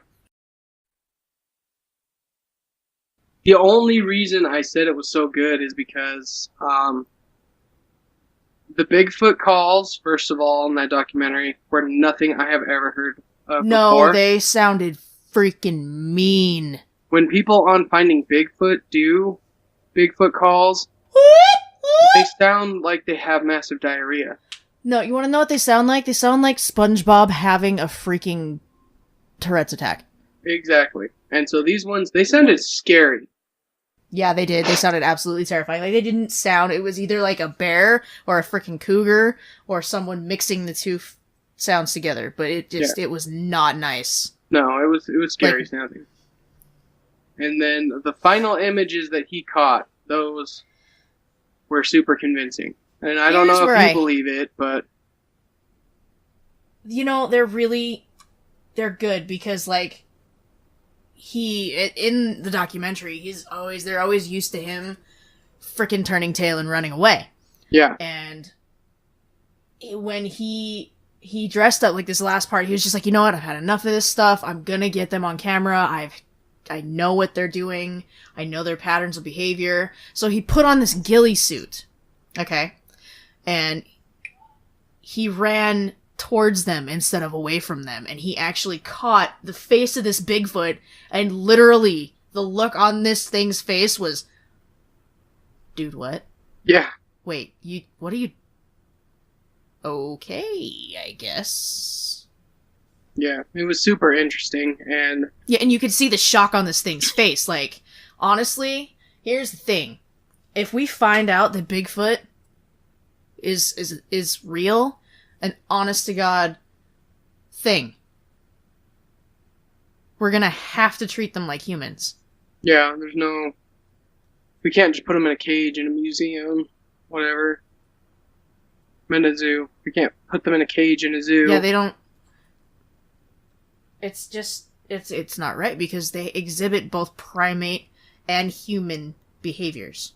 The only reason I said it was so good is because, the Bigfoot calls, first of all, in that documentary, were nothing I have ever heard of before. No, they sounded freaking mean. When people on Finding Bigfoot do Bigfoot calls, they sound like they have massive diarrhea. No, you want to know what they sound like? They sound like SpongeBob having a freaking Tourette's attack. Exactly. And so these ones, they sounded scary. Yeah, they did. They sounded absolutely terrifying. Like, they didn't sound... It was either like a bear or a freaking cougar or someone mixing the two sounds together. But it was not nice. No, it was scary sounding. And then the final images that he caught, those were super convincing. And I don't know if you believe it, but... You know, they're good because, like, in the documentary, they're always used to him frickin' turning tail and running away. Yeah. And when he dressed up like this last part, he was just like, you know what, I've had enough of this stuff. I'm gonna get them on camera. I know what they're doing. I know their patterns of behavior. So he put on this ghillie suit. Okay? And he ran towards them instead of away from them. And he actually caught the face of this Bigfoot, and literally the look on this thing's face was, dude, what? Yeah. Wait, what are you... Okay, I guess. Yeah, it was super interesting, and... Yeah, and you could see the shock on this thing's face. Like, honestly, here's the thing. If we find out that Bigfoot is real, an honest-to-God thing, we're gonna have to treat them like humans. Yeah, we can't just put them in a cage in a museum, whatever. In a zoo. We can't put them in a cage in a zoo. Yeah, they don't... It's just... It's not right, because they exhibit both primate and human behaviors.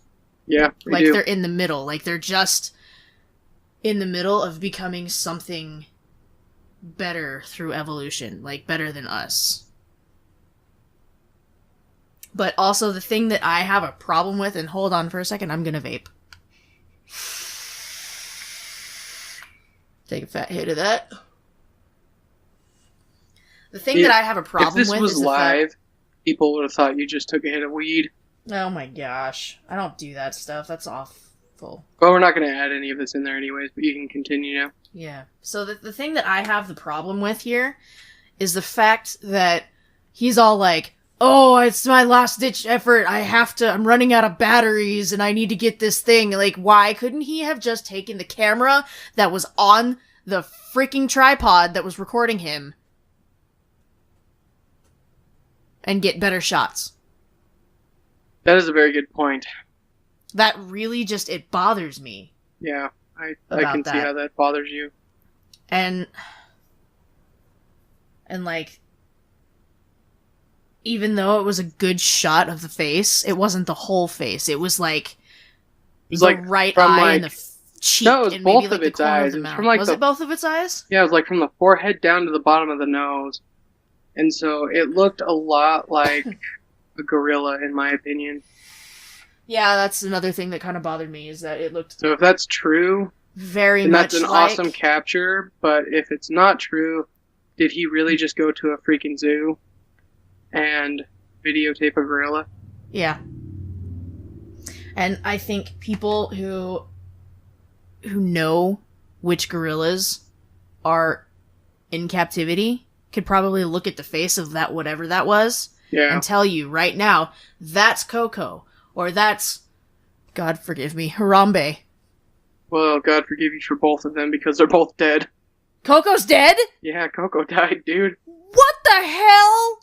Yeah, like do. They're in the middle. Like, they're just in the middle of becoming something better through evolution. Like, better than us. But also, the thing that I have a problem with, and hold on for a second, I'm gonna vape. Take a fat hit of that. The thing that I have a problem with is if this was live, people would have thought you just took a hit of weed. Oh my gosh. I don't do that stuff. That's awful. Well, we're not going to add any of this in there anyways, but you can continue now. Yeah. So the thing that I have the problem with here is the fact that he's all like, oh, it's my last ditch effort. I'm running out of batteries and I need to get this thing. Like, why couldn't he have just taken the camera that was on the freaking tripod that was recording him and get better shots? That is a very good point. That really just, it bothers me. Yeah, I can see how that bothers you. And like, even though it was a good shot of the face, it wasn't the whole face. It was like the right eye and the cheek. No, it was and both maybe, of like, its the corner eyes. of the It was mouth. from, like, was it both of its eyes? Yeah, it was like from the forehead down to the bottom of the nose. And so it looked a lot like a gorilla, in my opinion. Yeah, that's another thing that kind of bothered me, is that it looked... So if that's true, very then much that's an like... awesome capture, but if it's not true, did he really just go to a freaking zoo and videotape a gorilla? Yeah. And I think people who know which gorillas are in captivity could probably look at the face of that whatever that was and tell you right now, that's Coco, or that's, God forgive me, Harambe. Well, God forgive you for both of them, because they're both dead. Coco's dead? Yeah, Coco died, dude. What the hell?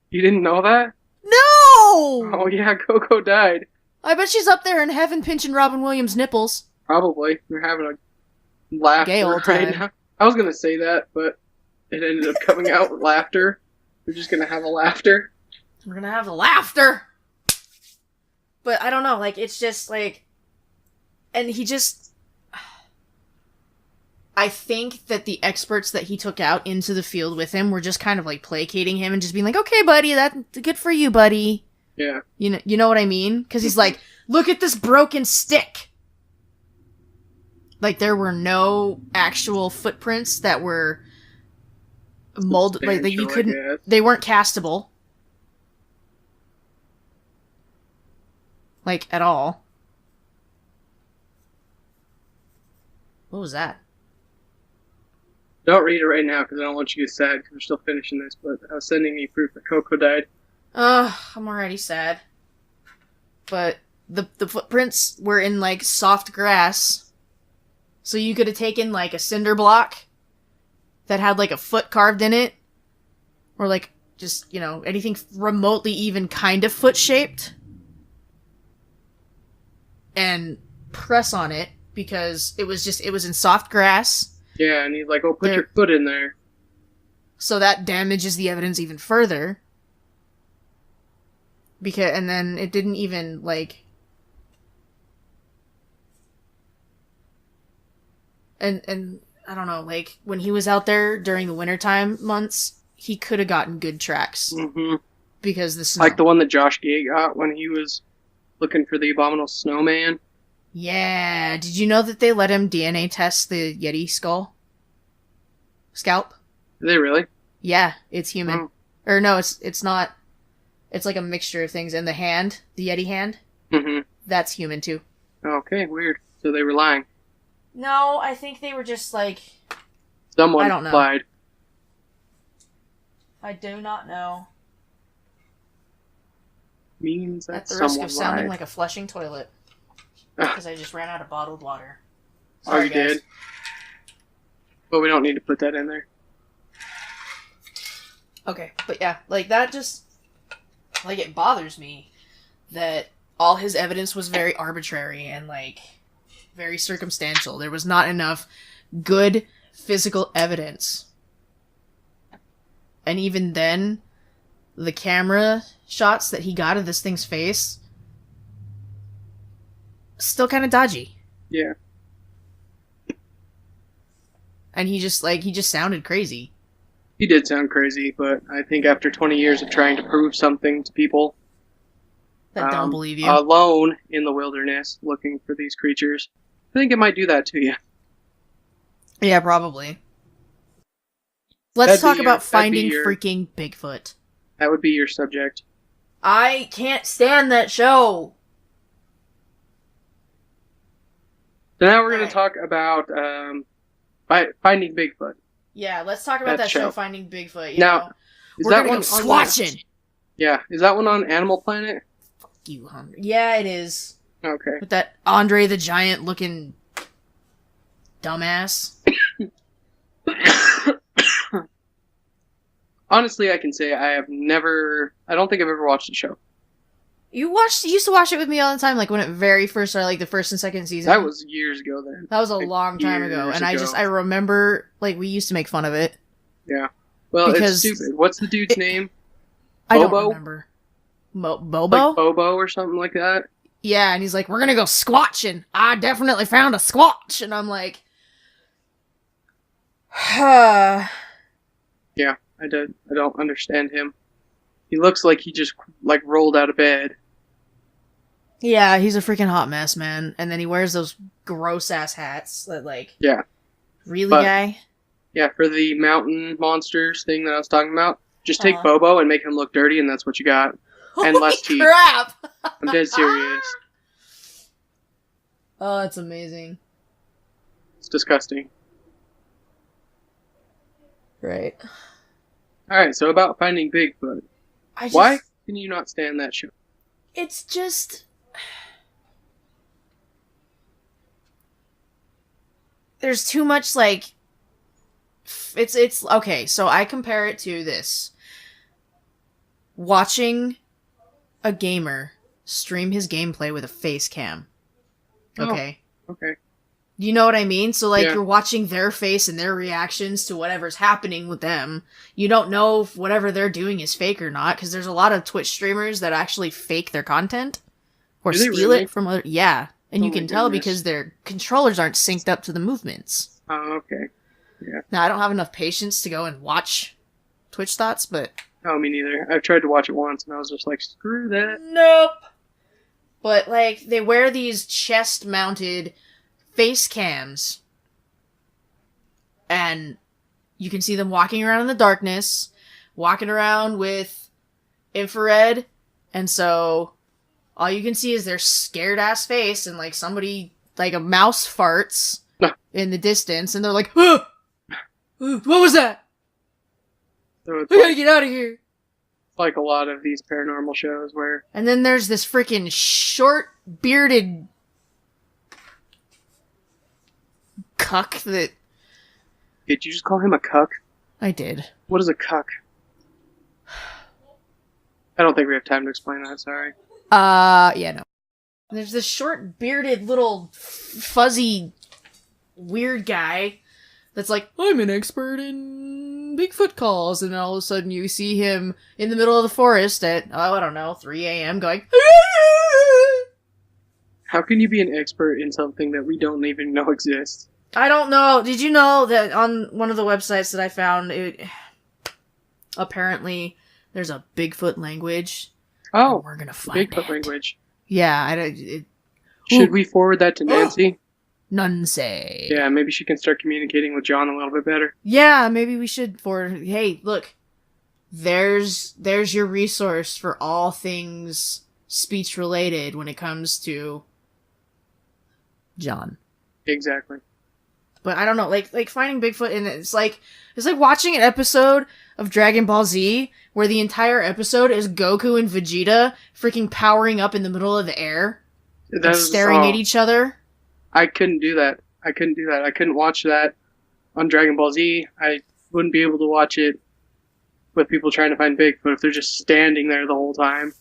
You didn't know that? No! Oh yeah, Coco died. I bet she's up there in heaven pinching Robin Williams' nipples. Probably. We're having a laughter Gay old time. right now. I was gonna say that, but it ended up coming out with laughter. We're just gonna have a laughter. We're gonna have a laughter! But I don't know, like, it's just, like... And he just... I think that the experts that he took out into the field with him were just kind of, like, placating him and just being like, okay, buddy, that's good for you, buddy. Yeah. You know what I mean? Because he's like, look at this broken stick! Like, there were no actual footprints that were molded, like, that you couldn't... They weren't castable. Like, at all. What was that? Don't read it right now, because I don't want you to get sad, because we're still finishing this, but I was sending you proof that Coco died. Ugh, I'm already sad. But the footprints were in, like, soft grass. So you could have taken, like, a cinder block that had, like, a foot carved in it. Or, like, just, you know, anything remotely even kind of foot-shaped. And press on it, because it was in soft grass. Yeah, and he's like, oh, put your foot in there. So that damages the evidence even further. And then it didn't even, like... And I don't know, like, when he was out there during the wintertime months, he could have gotten good tracks. Mm-hmm. Because the snow. Like the one that Josh Gay got when he was looking for the abominable snowman. Yeah. Did you know that they let him DNA test the Yeti scalp? Did they really? Yeah, it's human. Oh. Or no, it's not. It's like a mixture of things. And the hand, the Yeti hand, that's human too. Okay, weird. So they were lying. No, I think they were just like... Someone I don't know. lied. I do not know. Means that At the risk someone of sounding lied. like a flushing toilet. Because I just ran out of bottled water. Oh, Sorry, you guys. did? But we don't need to put that in there. Okay, but yeah, like, that just... Like, it bothers me that all his evidence was very arbitrary and, like, very circumstantial. There was not enough good physical evidence. And even then, the camera shots that he got of this thing's face, still kind of dodgy. Yeah. And he just sounded crazy. He did sound crazy, but I think after 20 years of trying to prove something to people That don't believe you. alone in the wilderness looking for these creatures, I think it might do that to you. Yeah, probably. Let's talk about finding your- freaking Bigfoot. That would be your subject. I can't stand that show. So now we're going Alright. to talk about Finding Bigfoot. Yeah, let's talk about that show, show. Finding Bigfoot. You Now, know, is we're that gonna one go on squatching. Yeah, is that one on Animal Planet? Fuck you, Andre. Yeah, it is. Okay. With that Andre the Giant looking dumbass. Honestly, I can say I don't think I've ever watched the show. You used to watch it with me all the time, like when it very first started, like the first and second season. That was years ago then. That was a like long time ago, years and ago. I remember, like, we used to make fun of it. Yeah. Well, Because it's stupid. What's the dude's name? I don't Bobo? remember. Bobo? Like Bobo or something like that? Yeah, and he's like, we're gonna go squatching. I definitely found a squatch. And I'm like... Yeah, I don't understand him. He looks like he just, like, rolled out of bed. Yeah, he's a freaking hot mess, man. And then he wears those gross-ass hats that, like... Yeah. Really, But- guy? Yeah, for the mountain monsters thing that I was talking about, just take Uh-huh. Bobo and make him look dirty, and that's what you got. And Holy less teeth. crap! I'm dead serious. Oh, it's amazing. It's disgusting. Right. Alright, so about Finding Bigfoot. Why can you not stand that show? It's just... There's too much, like... It's okay, so I compare it to this. Watching a gamer stream his gameplay with a face cam. Okay? Okay. You know what I mean? So, like, Yeah. you're watching their face and their reactions to whatever's happening with them. You don't know if whatever they're doing is fake or not, because there's a lot of Twitch streamers that actually fake their content. Or Do they steal really? it from other... Yeah. And Oh you my can tell goodness. because their controllers aren't synced up to the movements. Oh, okay. Now, I don't have enough patience to go and watch Twitch thoughts, but... Oh, me neither. I've tried to watch it once, and I was just like, screw that. Nope! But, like, they wear these chest-mounted face cams. And you can see them walking around in the darkness, walking around with infrared, and so all you can see is their scared-ass face, and, like, somebody, like, a mouse farts in the distance, and they're like, "Huh! What was that? So it's We gotta get out of here!" like a lot of these paranormal shows where And then there's this freaking short, bearded cuck that... did you just call him a cuck? I did. What is a cuck? I don't think we have time to explain that, sorry. Yeah, no. There's this short, bearded, little, fuzzy, weird guy that's like, I'm an expert in Bigfoot calls, and all of a sudden you see him in the middle of the forest at, oh, I don't know, 3 a.m. going, How can you be an expert in something that we don't even know exists? I don't know. Did you know that on one of the websites that I found, apparently there's a Bigfoot language? Oh, we're gonna find Bigfoot it. language. Yeah, Should we forward that to Nancy? None say. Yeah, maybe she can start communicating with John a little bit better. Yeah, maybe we should hey, look. There's your resource for all things speech related when it comes to John. Exactly. But I don't know, like finding Bigfoot, and it's like watching an episode of Dragon Ball Z where the entire episode is Goku and Vegeta freaking powering up in the middle of the air and staring at each other. I couldn't do that. I couldn't watch that on Dragon Ball Z. I wouldn't be able to watch it with people trying to find Bigfoot if they're just standing there the whole time.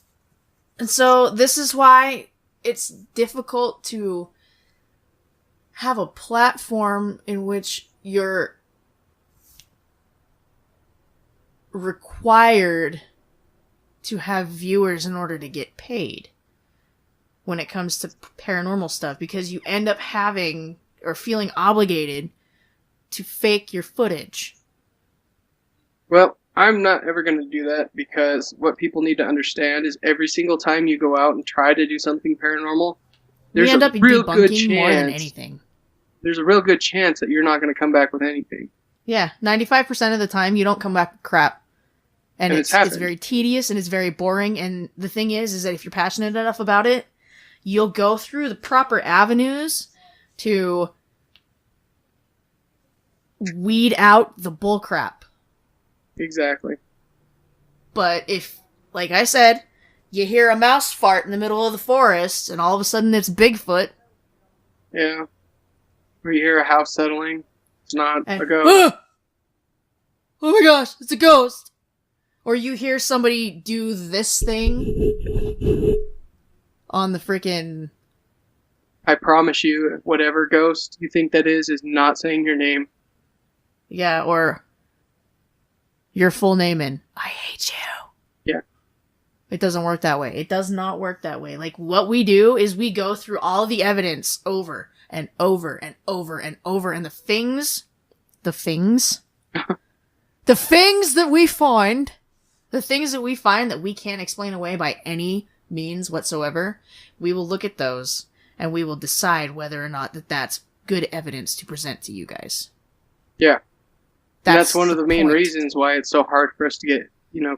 And so this is why it's difficult to have a platform in which you're required to have viewers in order to get paid when it comes to paranormal stuff, because you end up having or feeling obligated to fake your footage. Well, I'm not ever going to do that, because what people need to understand is every single time you go out and try to do something paranormal, there's a real good chance more than anything. There's a real good chance that you're not going to come back with anything. Yeah, 95% of the time you don't come back with crap. And it's very tedious and it's very boring. And the thing is that if you're passionate enough about it, you'll go through the proper avenues to weed out the bullcrap. Exactly. But if, like I said, you hear a mouse fart in the middle of the forest and all of a sudden it's Bigfoot. Yeah. Or you hear a house settling. It's not a ghost. Oh my gosh, it's a ghost. Or you hear somebody do this thing on the freaking... I promise you, whatever ghost you think that is not saying your name. Yeah, or your full name in, I hate you. Yeah. It doesn't work that way. It does not work that way. Like, what we do is we go through all the evidence over and over and over and over, and the things that we find that we can't explain away by any means whatsoever, we will look at those and we will decide whether or not that's good evidence to present to you guys. Yeah. That's one of the main reasons why it's so hard for us to get,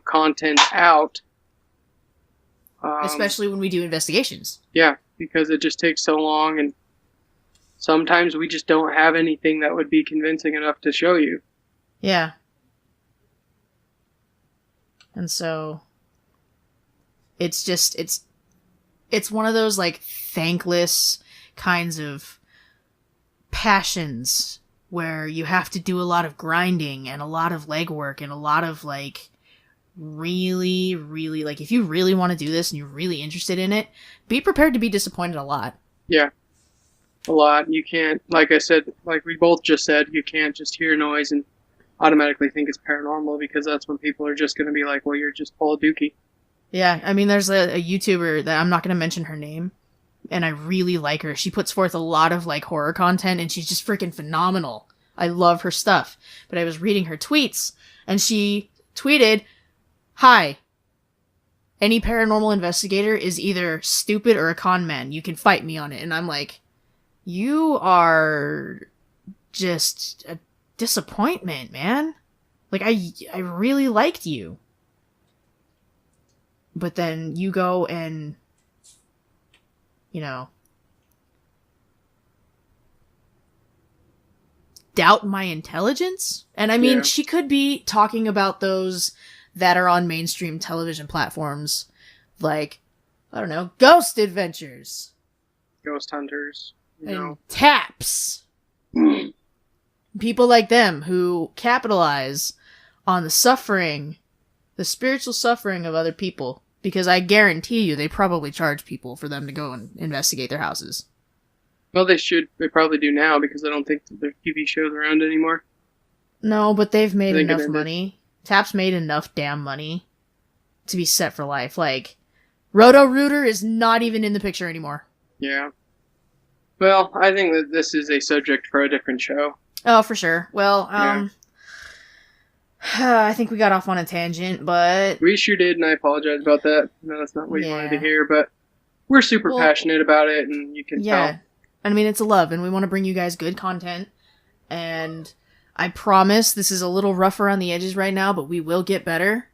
content out. Especially when we do investigations. Yeah, because it just takes so long, and sometimes we just don't have anything that would be convincing enough to show you. Yeah. And so it's just, it's one of those, like, thankless kinds of passions where you have to do a lot of grinding and a lot of legwork and a lot of, like, really, really, like, if you really want to do this and you're really interested in it, be prepared to be disappointed a lot. Yeah. A lot. You can't, like I said, like we both just said, you can't just hear noise and automatically think it's paranormal, because that's when people are just going to be like, well, you're just full of dookie. Yeah, I mean, there's a YouTuber that I'm not going to mention her name, and I really like her. She puts forth a lot of, like, horror content, and she's just freaking phenomenal. I love her stuff. But I was reading her tweets, and she tweeted, "Hi, any paranormal investigator is either stupid or a con man. You can fight me on it." And I'm like, you are just a disappointment, man. Like, I really liked you. But then you go and, doubt my intelligence? And I mean, She could be talking about those that are on mainstream television platforms, like, I don't know, Ghost Adventures. Ghost Hunters. And Taps. People like them who capitalize on the spiritual suffering of other people. Because I guarantee you they probably charge people for them to go and investigate their houses. Well, they should. They probably do now, because I don't think their TV shows around anymore. No, but they've made enough money. Taps made enough damn money to be set for life. Like, Roto-Rooter is not even in the picture anymore. Yeah. Well, I think that this is a subject for a different show. Oh, for sure. Well, Yeah. I think we got off on a tangent, but We sure did, and I apologize about that. No, that's not what you wanted to Yeah. hear, but we're super Well, passionate about it, and you can yeah. tell. I mean, it's a love, and we want to bring you guys good content. And I promise this is a little rough around the edges right now, but we will get better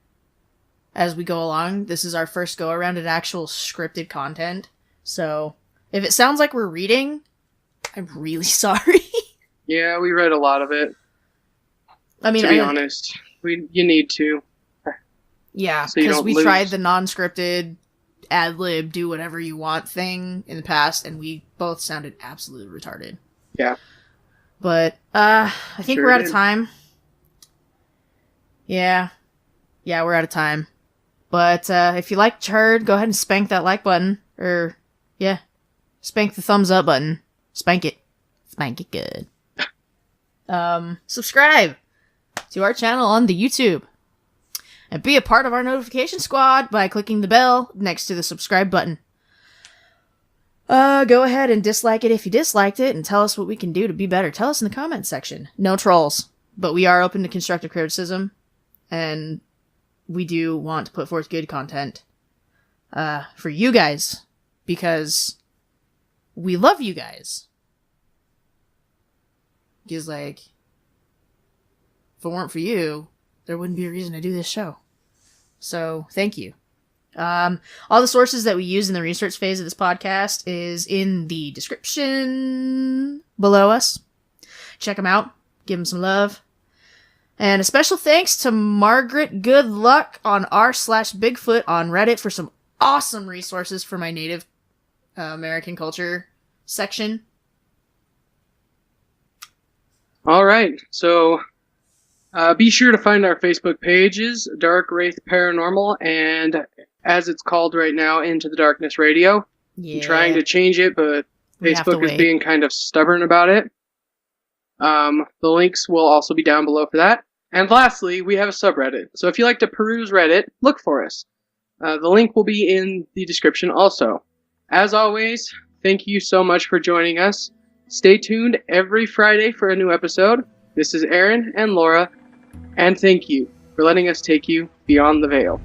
as we go along. This is our first go around at actual scripted content. So if it sounds like we're reading, I'm really sorry. Yeah, we read a lot of it. I mean, To be honest, you need to. yeah, So you because don't we lose. tried the non-scripted ad-lib, do whatever you want thing in the past, and we both sounded absolutely retarded. Yeah. But, I think Sure we're out did. of time. Yeah. Yeah, we're out of time. But, if you liked what you heard, go ahead and spank that like button. Or, yeah. Spank the thumbs up button. Spank it. Spank it good. Subscribe to our channel on the YouTube. And be a part of our notification squad by clicking the bell next to the subscribe button. Go ahead and dislike it if you disliked it, and tell us what we can do to be better. Tell us in the comments section. No trolls, but we are open to constructive criticism, and we do want to put forth good content for you guys, because we love you guys. Because, like, if it weren't for you, there wouldn't be a reason to do this show. So, thank you. All the sources that we use in the research phase of this podcast is in the description below us. Check them out. Give them some love. And a special thanks to Margaret Goodluck on r/Bigfoot on Reddit for some awesome resources for my Native American culture section. All right, so be sure to find our Facebook pages, Dark Wraith Paranormal, and as it's called right now, Into the Darkness Radio. Yeah. I'm trying to change it, but We have to Facebook is wait. being kind of stubborn about it. The links will also be down below for that. And lastly, we have a subreddit. So if you like to peruse Reddit, look for us. The link will be in the description also. As always, thank you so much for joining us. Stay tuned every Friday for a new episode. This is Aaron and Laura, and thank you for letting us take you beyond the veil.